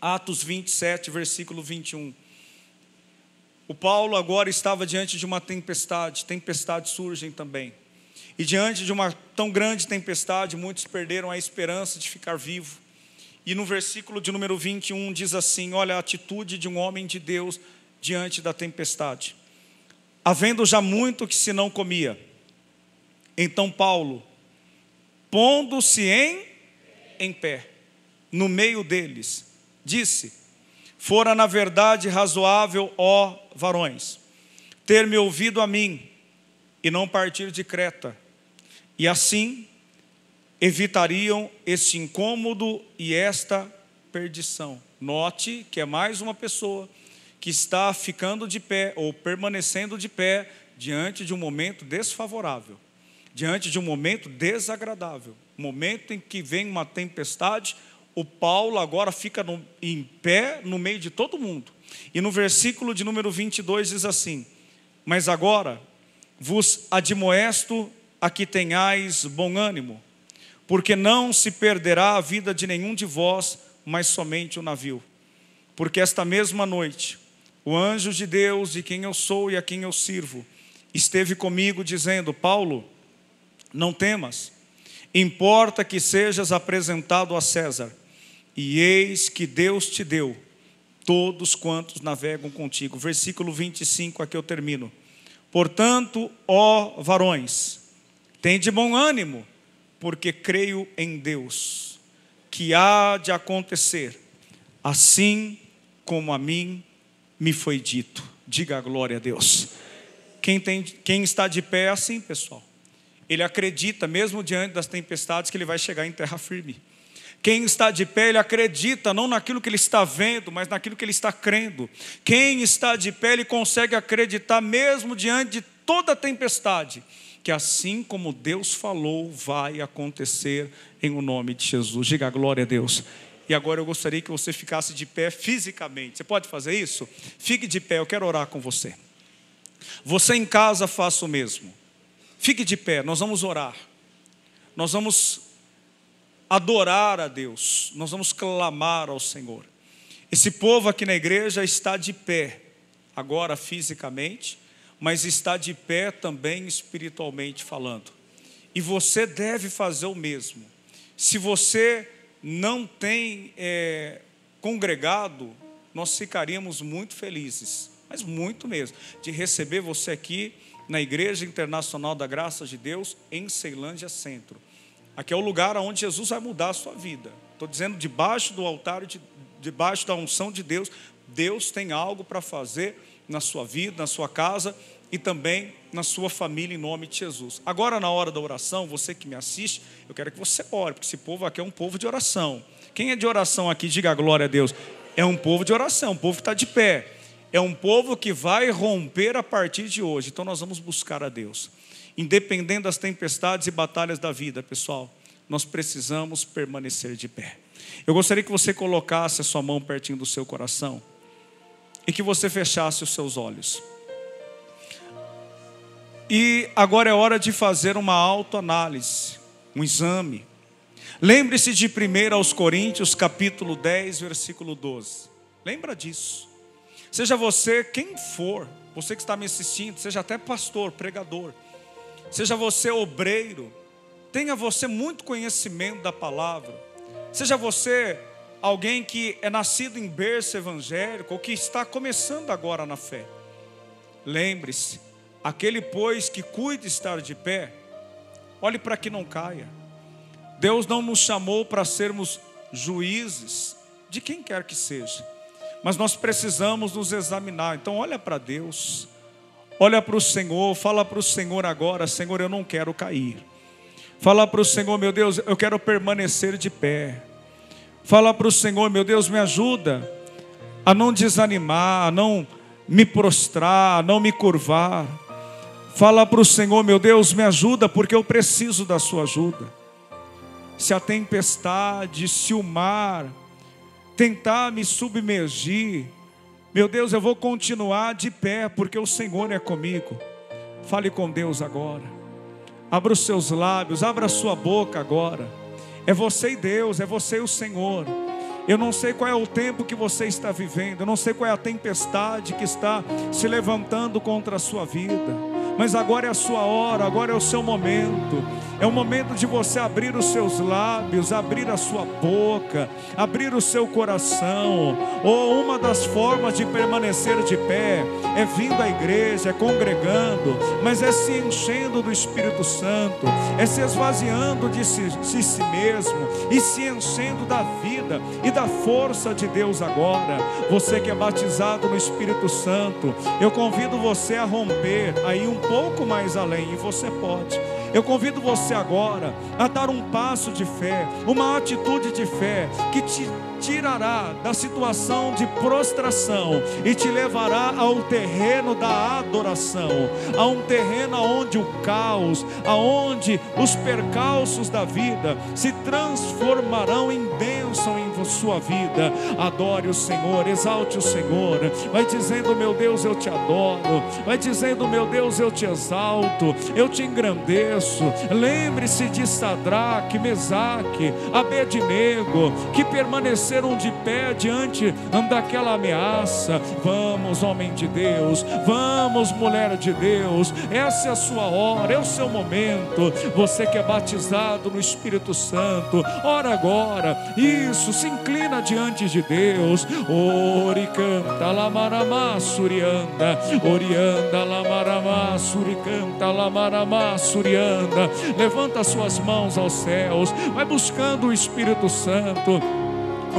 Atos 27, versículo 21. O Paulo agora estava diante de uma tempestade. Tempestades surgem também. E diante de uma tão grande tempestade, muitos perderam a esperança de ficar vivo. E no versículo de número 21 diz assim, olha a atitude de um homem de Deus diante da tempestade. Havendo já muito que se não comia, então Paulo, pondo-se em pé, no meio deles, disse, fora na verdade razoável, ó varões, ter-me ouvido a mim, e não partir de Creta, e assim evitariam este incômodo e esta perdição. Note que é mais uma pessoa que está ficando de pé ou permanecendo de pé diante de um momento desfavorável, diante de um momento desagradável, momento em que vem uma tempestade. O Paulo agora fica em pé no meio de todo mundo. E no versículo de número 22 diz assim, mas agora vos admoesto a que tenhais bom ânimo, porque não se perderá a vida de nenhum de vós, mas somente o navio. Porque esta mesma noite, o anjo de Deus, de quem eu sou e a quem eu sirvo, esteve comigo dizendo, Paulo, não temas, importa que sejas apresentado a César, e eis que Deus te deu todos quantos navegam contigo. Versículo 25, aqui eu termino. Portanto, ó varões, tende bom ânimo, porque creio em Deus, que há de acontecer, assim como a mim me foi dito. Diga a glória a Deus. Quem está de pé é assim, pessoal. Ele acredita, mesmo diante das tempestades, que ele vai chegar em terra firme. Quem está de pé, ele acredita, não naquilo que ele está vendo, mas naquilo que ele está crendo. Quem está de pé, ele consegue acreditar, mesmo diante de toda a tempestade, que assim como Deus falou, vai acontecer em o nome de Jesus. Diga a glória a Deus. E agora eu gostaria que você ficasse de pé fisicamente. Você pode fazer isso? Fique de pé, eu quero orar com você. Você em casa faça o mesmo. Fique de pé, nós vamos orar. Nós vamos adorar a Deus. Nós vamos clamar ao Senhor. Esse povo aqui na igreja está de pé, agora fisicamente, mas está de pé também espiritualmente falando. E você deve fazer o mesmo. Se você não tem congregado, nós ficaríamos muito felizes, mas muito mesmo, de receber você aqui na Igreja Internacional da Graça de Deus, em Ceilândia Centro. Aqui é o lugar onde Jesus vai mudar a sua vida. Estou dizendo, debaixo do altar, debaixo da unção de Deus, Deus tem algo para fazer na sua vida, na sua casa e também na sua família, em nome de Jesus. Agora, na hora da oração, você que me assiste, eu quero que você ore, porque esse povo aqui é um povo de oração. Quem é de oração aqui, diga a glória a Deus. É um povo de oração, um povo que está de pé. É um povo que vai romper a partir de hoje. Então nós vamos buscar a Deus. Independente das tempestades e batalhas da vida, pessoal, nós precisamos permanecer de pé. Eu gostaria que você colocasse a sua mão pertinho do seu coração e que você fechasse os seus olhos. E agora é hora de fazer uma autoanálise, um exame. Lembre-se de 1 aos Coríntios, capítulo 10, versículo 12. Lembra disso. Seja você quem for, você que está me assistindo, seja até pastor, pregador, seja você obreiro, tenha você muito conhecimento da palavra, seja você alguém que é nascido em berço evangélico ou que está começando agora na fé. Lembre-se, aquele pois que cuida estar de pé, olhe para que não caia. Deus não nos chamou para sermos juízes de quem quer que seja, mas nós precisamos nos examinar. Então olha para Deus, olha para o Senhor, fala para o Senhor agora: Senhor, eu não quero cair. Fala para o Senhor: meu Deus, eu quero permanecer de pé. Fala para o Senhor: meu Deus, me ajuda a não desanimar, a não me prostrar, a não me curvar. Fala para o Senhor: meu Deus, me ajuda, porque eu preciso da sua ajuda. Se a tempestade, se o mar tentar me submergir, meu Deus, eu vou continuar de pé, porque o Senhor é comigo. Fale com Deus agora. Abra os seus lábios, abra a sua boca agora. É você e Deus, é você e o Senhor. Eu não sei qual é o tempo que você está vivendo, eu não sei qual é a tempestade que está se levantando contra a sua vida, mas agora é a sua hora, agora é o seu momento. É o momento de você abrir os seus lábios, abrir a sua boca, abrir o seu coração. Ou uma das formas de permanecer de pé é vindo à igreja, é congregando, mas é se enchendo do Espírito Santo, é se esvaziando de si mesmo e se enchendo da vida e da força de Deus agora. Você que é batizado no Espírito Santo, eu convido você a romper aí um pouco mais além, e você pode. Eu convido você agora a dar um passo de fé, uma atitude de fé que te tirará da situação de prostração e te levará ao terreno da adoração, a um terreno onde o caos, aonde os percalços da vida se transformarão em bênção em sua vida. Adore o Senhor, exalte o Senhor, vai dizendo: meu Deus, eu te adoro, vai dizendo: meu Deus, eu te exalto, eu te engrandeço. Lembre-se de Sadraque, Mesaque, Abednego, que permaneceram de pé diante daquela ameaça. Vamos, homem de Deus, vamos, mulher de Deus, essa é a sua hora, é o seu momento. Você que é batizado no Espírito Santo, ora agora, isso, se inclina diante de Deus. Ori canta lamarama surianda, orianda lamarama suricanta lamarama surianda. Levanta suas mãos aos céus, vai buscando o Espírito Santo.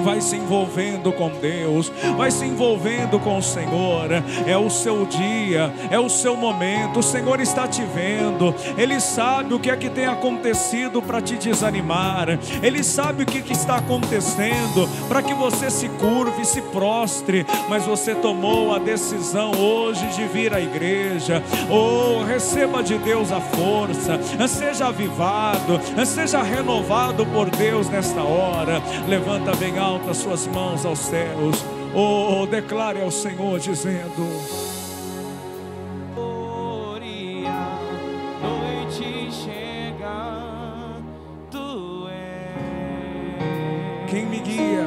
Vai se envolvendo com Deus, vai se envolvendo com o Senhor. É o seu dia, é o seu momento. O Senhor está te vendo, Ele sabe o que é que tem acontecido para te desanimar, Ele sabe o que está acontecendo para que você se curve, se prostre. Mas você tomou a decisão hoje de vir à igreja. Oh, receba de Deus a força, seja avivado, seja renovado por Deus nesta hora. Levanta bem alto as suas mãos aos céus. Oh, declare ao Senhor dizendo: noite chega, tu és quem me guia,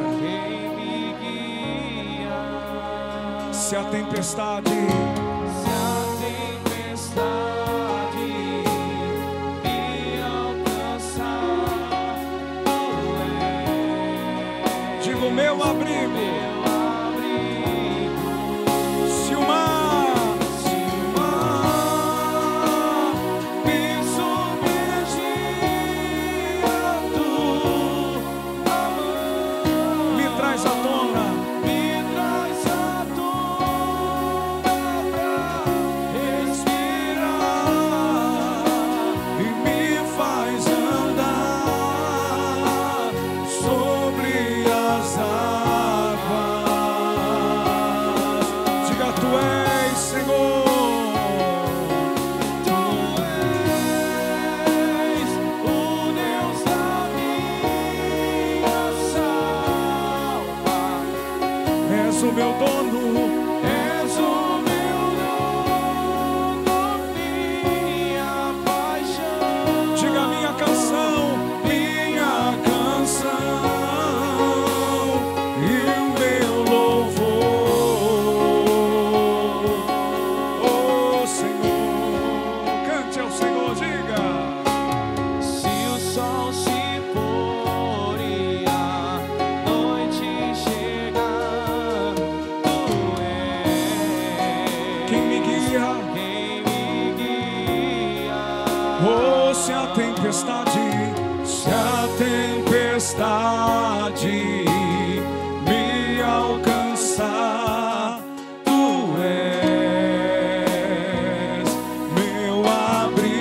se a tempestade o meu abrigo, se o mar me submergir, tu me traz à tona, pra respirar e me faz andar sobre as águas. Diga: tu és, Senhor, tu és o Deus da minha salva. És o meu dono, és o meu dono, minha paixão. Diga: minha canção, minha canção. tempestade me alcançar, tu és meu abrigo.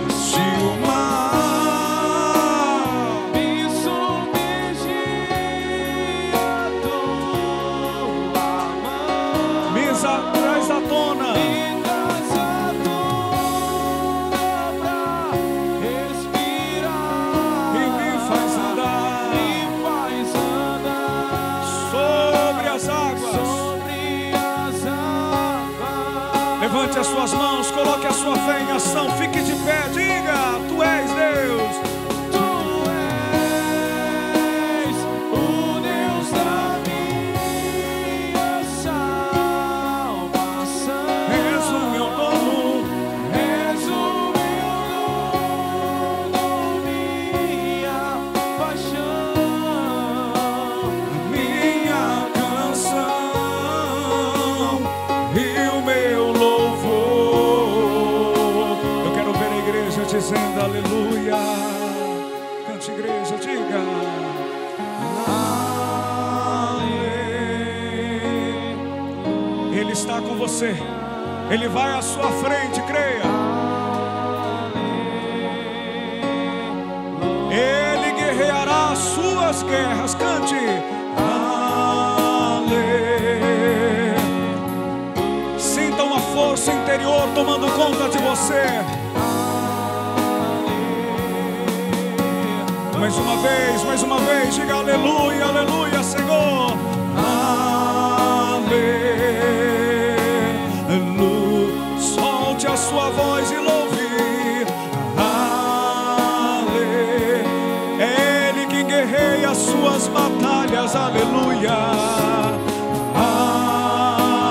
Se o mar me submergir, a tua mão me traz à tona. Levante as suas mãos, coloque a sua fé em ação, fique de pé, diga: tu és Deus. Tu és o Deus da minha salvação. És o meu dono, és o meu dono, minha paixão, minha canção e o meu dizendo aleluia. Cante, igreja, diga aleluia. Ele está com você, Ele vai à sua frente, creia. Ele guerreará as suas guerras, cante aleluia. Sinta uma força interior tomando conta de você. Mais uma vez, diga aleluia, aleluia, Senhor. Aleluia. Solte a sua voz e louve. Aleluia. É Ele quem guerreia as suas batalhas. Aleluia.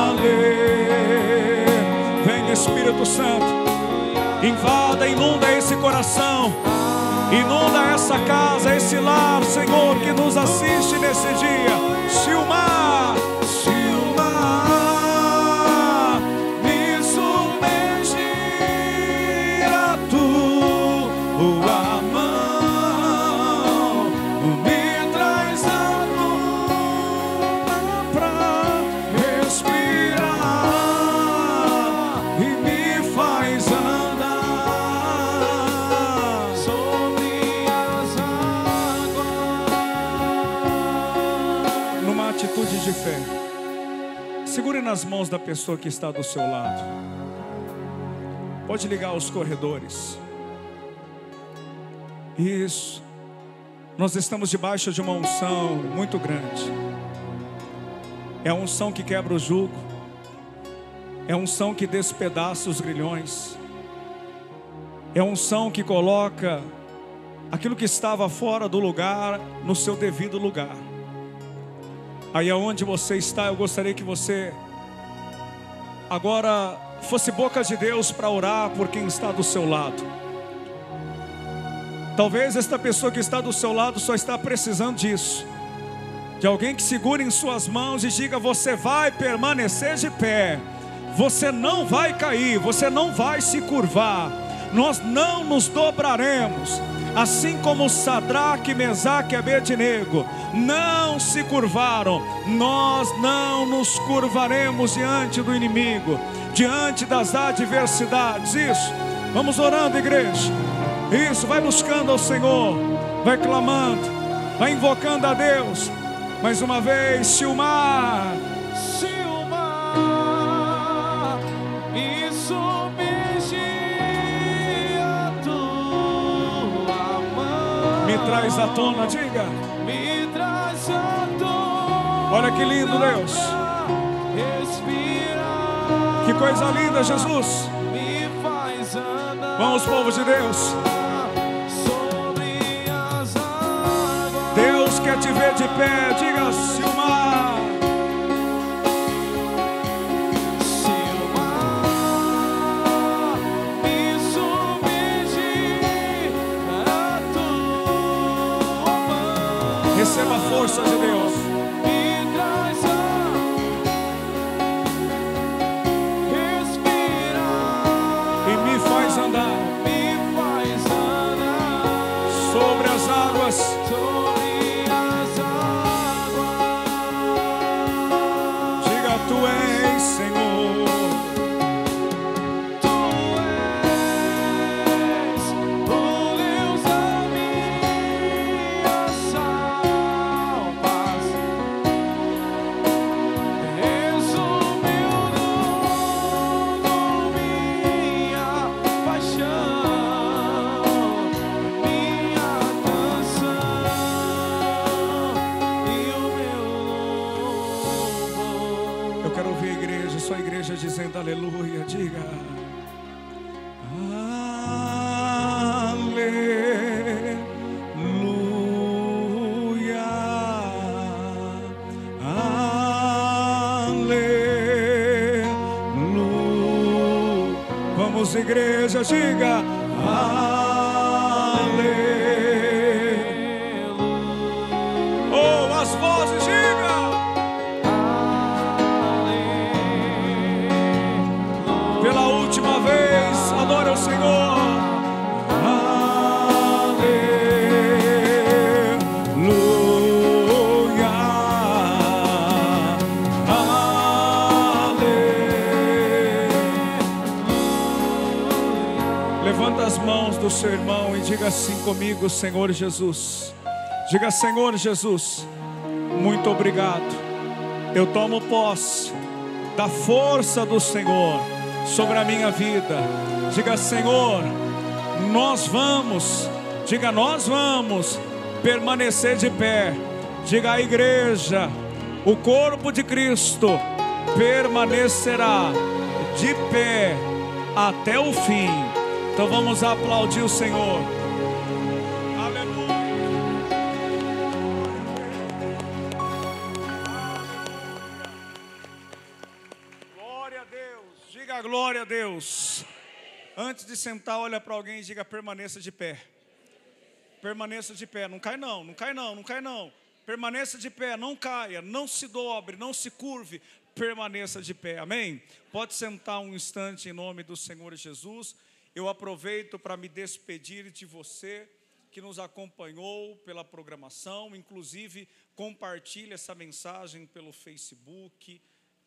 Aleluia. Vem, Espírito Santo, invada, inunda esse coração. Inunda essa casa, esse lar, Senhor, que nos assiste nesse dia. Se o mar me submergir, a tua mão me traz a luz pra respirar e me faz andar atitude de fé. Segure nas mãos da pessoa que está do seu lado. Pode ligar os corredores. Isso. Nós estamos debaixo de uma unção muito grande. É a unção que quebra o jugo. É a unção que despedaça os grilhões. É a unção que coloca aquilo que estava fora do lugar no seu devido lugar. Aí aonde você está, eu gostaria que você agora fosse boca de Deus para orar por quem está do seu lado. Talvez esta pessoa que está do seu lado só está precisando disso, de alguém que segure em suas mãos e diga: você vai permanecer de pé, você não vai cair, você não vai se curvar, nós não nos dobraremos. Assim como Sadraque, Mesaque e Abednego não se curvaram, nós não nos curvaremos diante do inimigo, diante das adversidades. Isso, vamos orando, igreja. Isso, vai buscando ao Senhor, vai clamando, vai invocando a Deus. Mais uma vez, se o mar me submergir, me traz à tona, diga. Me traz à tona. Olha que lindo, Deus. Respirar. Que coisa linda, Jesus. Me faz andar. Vamos, povo de Deus. Sobre as águas. Deus quer te ver de pé. Diga: se o mar. Receba a força de Deus. Me traz a respirar e me faz andar. Me faz andar águas. Sobre as águas. Diga, tu és, Senhor. Tu és o Deus da minha salvação. És o meu dono, minha paixão, minha canção e o meu louvor. Eu quero ouvir a igreja, só a igreja dizendo aleluia. Diga. Aleluia. Aleluia. Vamos, igreja, diga. Aleluia. Oh, as vozes, diga. Pela última vez, adore ao Senhor. Aleluia. Aleluia. Levanta as mãos do seu irmão e diga assim comigo: Senhor Jesus. Diga: Senhor Jesus, muito obrigado. Eu tomo posse da força do Senhor sobre a minha vida. Diga: Senhor, nós vamos. Diga: nós vamos permanecer de pé. Diga: a igreja, o corpo de Cristo permanecerá de pé até o fim. Então vamos aplaudir o Senhor. Aleluia. Glória a Deus. Diga glória a Deus. Antes de sentar, olha para alguém e diga: permaneça de pé. Permaneça de pé. Não cai não, não cai não, não cai não. Permaneça de pé, não caia, não se dobre, não se curve. Permaneça de pé, amém? Pode sentar um instante em nome do Senhor Jesus. Eu aproveito para me despedir de você que nos acompanhou pela programação. Inclusive, compartilhe essa mensagem pelo Facebook,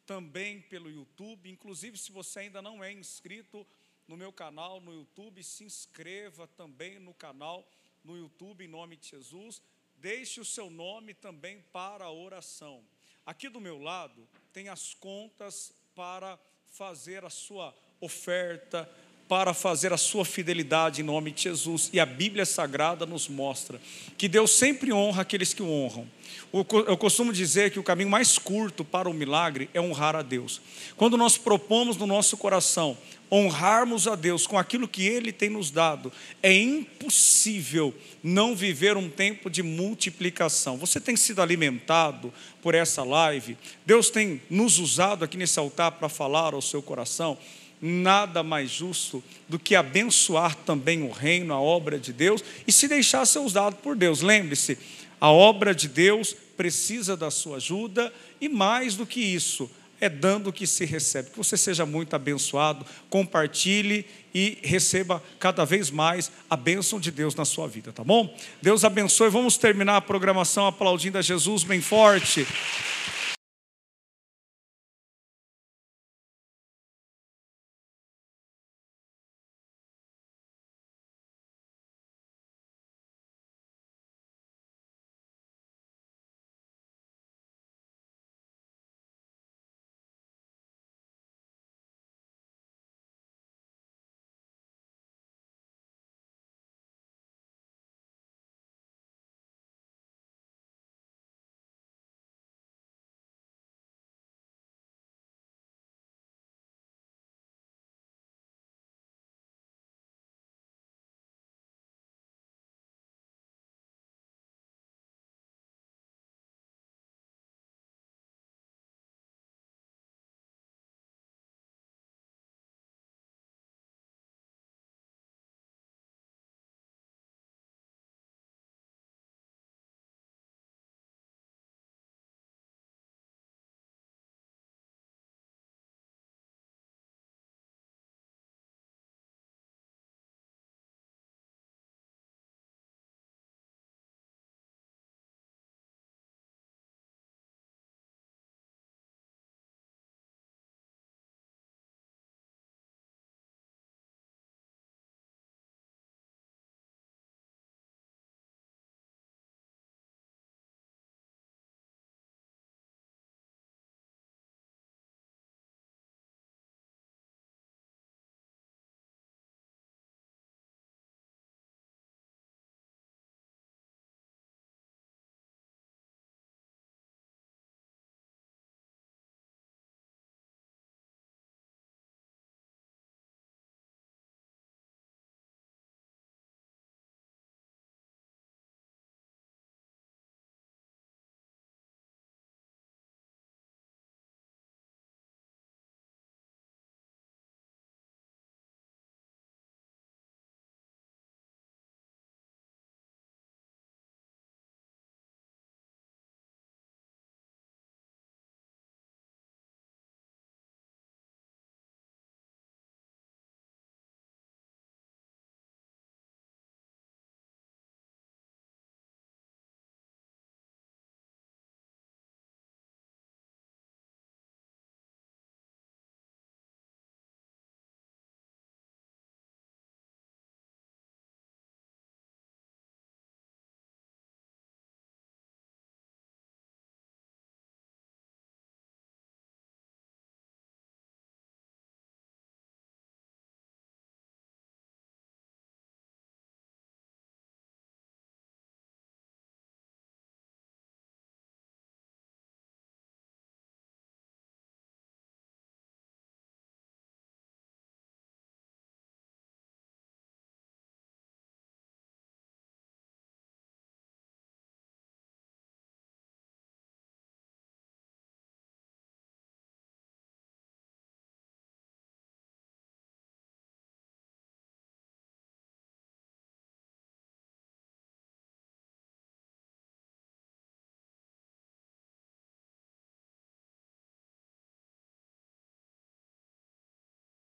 também pelo YouTube. Inclusive, se você ainda não é inscrito no meu canal no YouTube, se inscreva também no canal no YouTube, em nome de Jesus. Deixe o seu nome também para a oração. Aqui do meu lado tem as contas para fazer a sua oferta, para fazer a sua fidelidade em nome de Jesus. E a Bíblia Sagrada nos mostra que Deus sempre honra aqueles que o honram. Eu costumo dizer que o caminho mais curto para o milagre é honrar a Deus. Quando nós propomos no nosso coração honrarmos a Deus com aquilo que Ele tem nos dado, é impossível não viver um tempo de multiplicação. Você tem sido alimentado por essa live? Deus tem nos usado aqui nesse altar para falar ao seu coração? Nada mais justo do que abençoar também o reino, a obra de Deus, e se deixar ser usado por Deus. Lembre-se, a obra de Deus precisa da sua ajuda, e mais do que isso, é dando que se recebe. Que você seja muito abençoado, compartilhe e receba cada vez mais a bênção de Deus na sua vida, tá bom? Deus abençoe. Vamos terminar a programação aplaudindo a Jesus bem forte.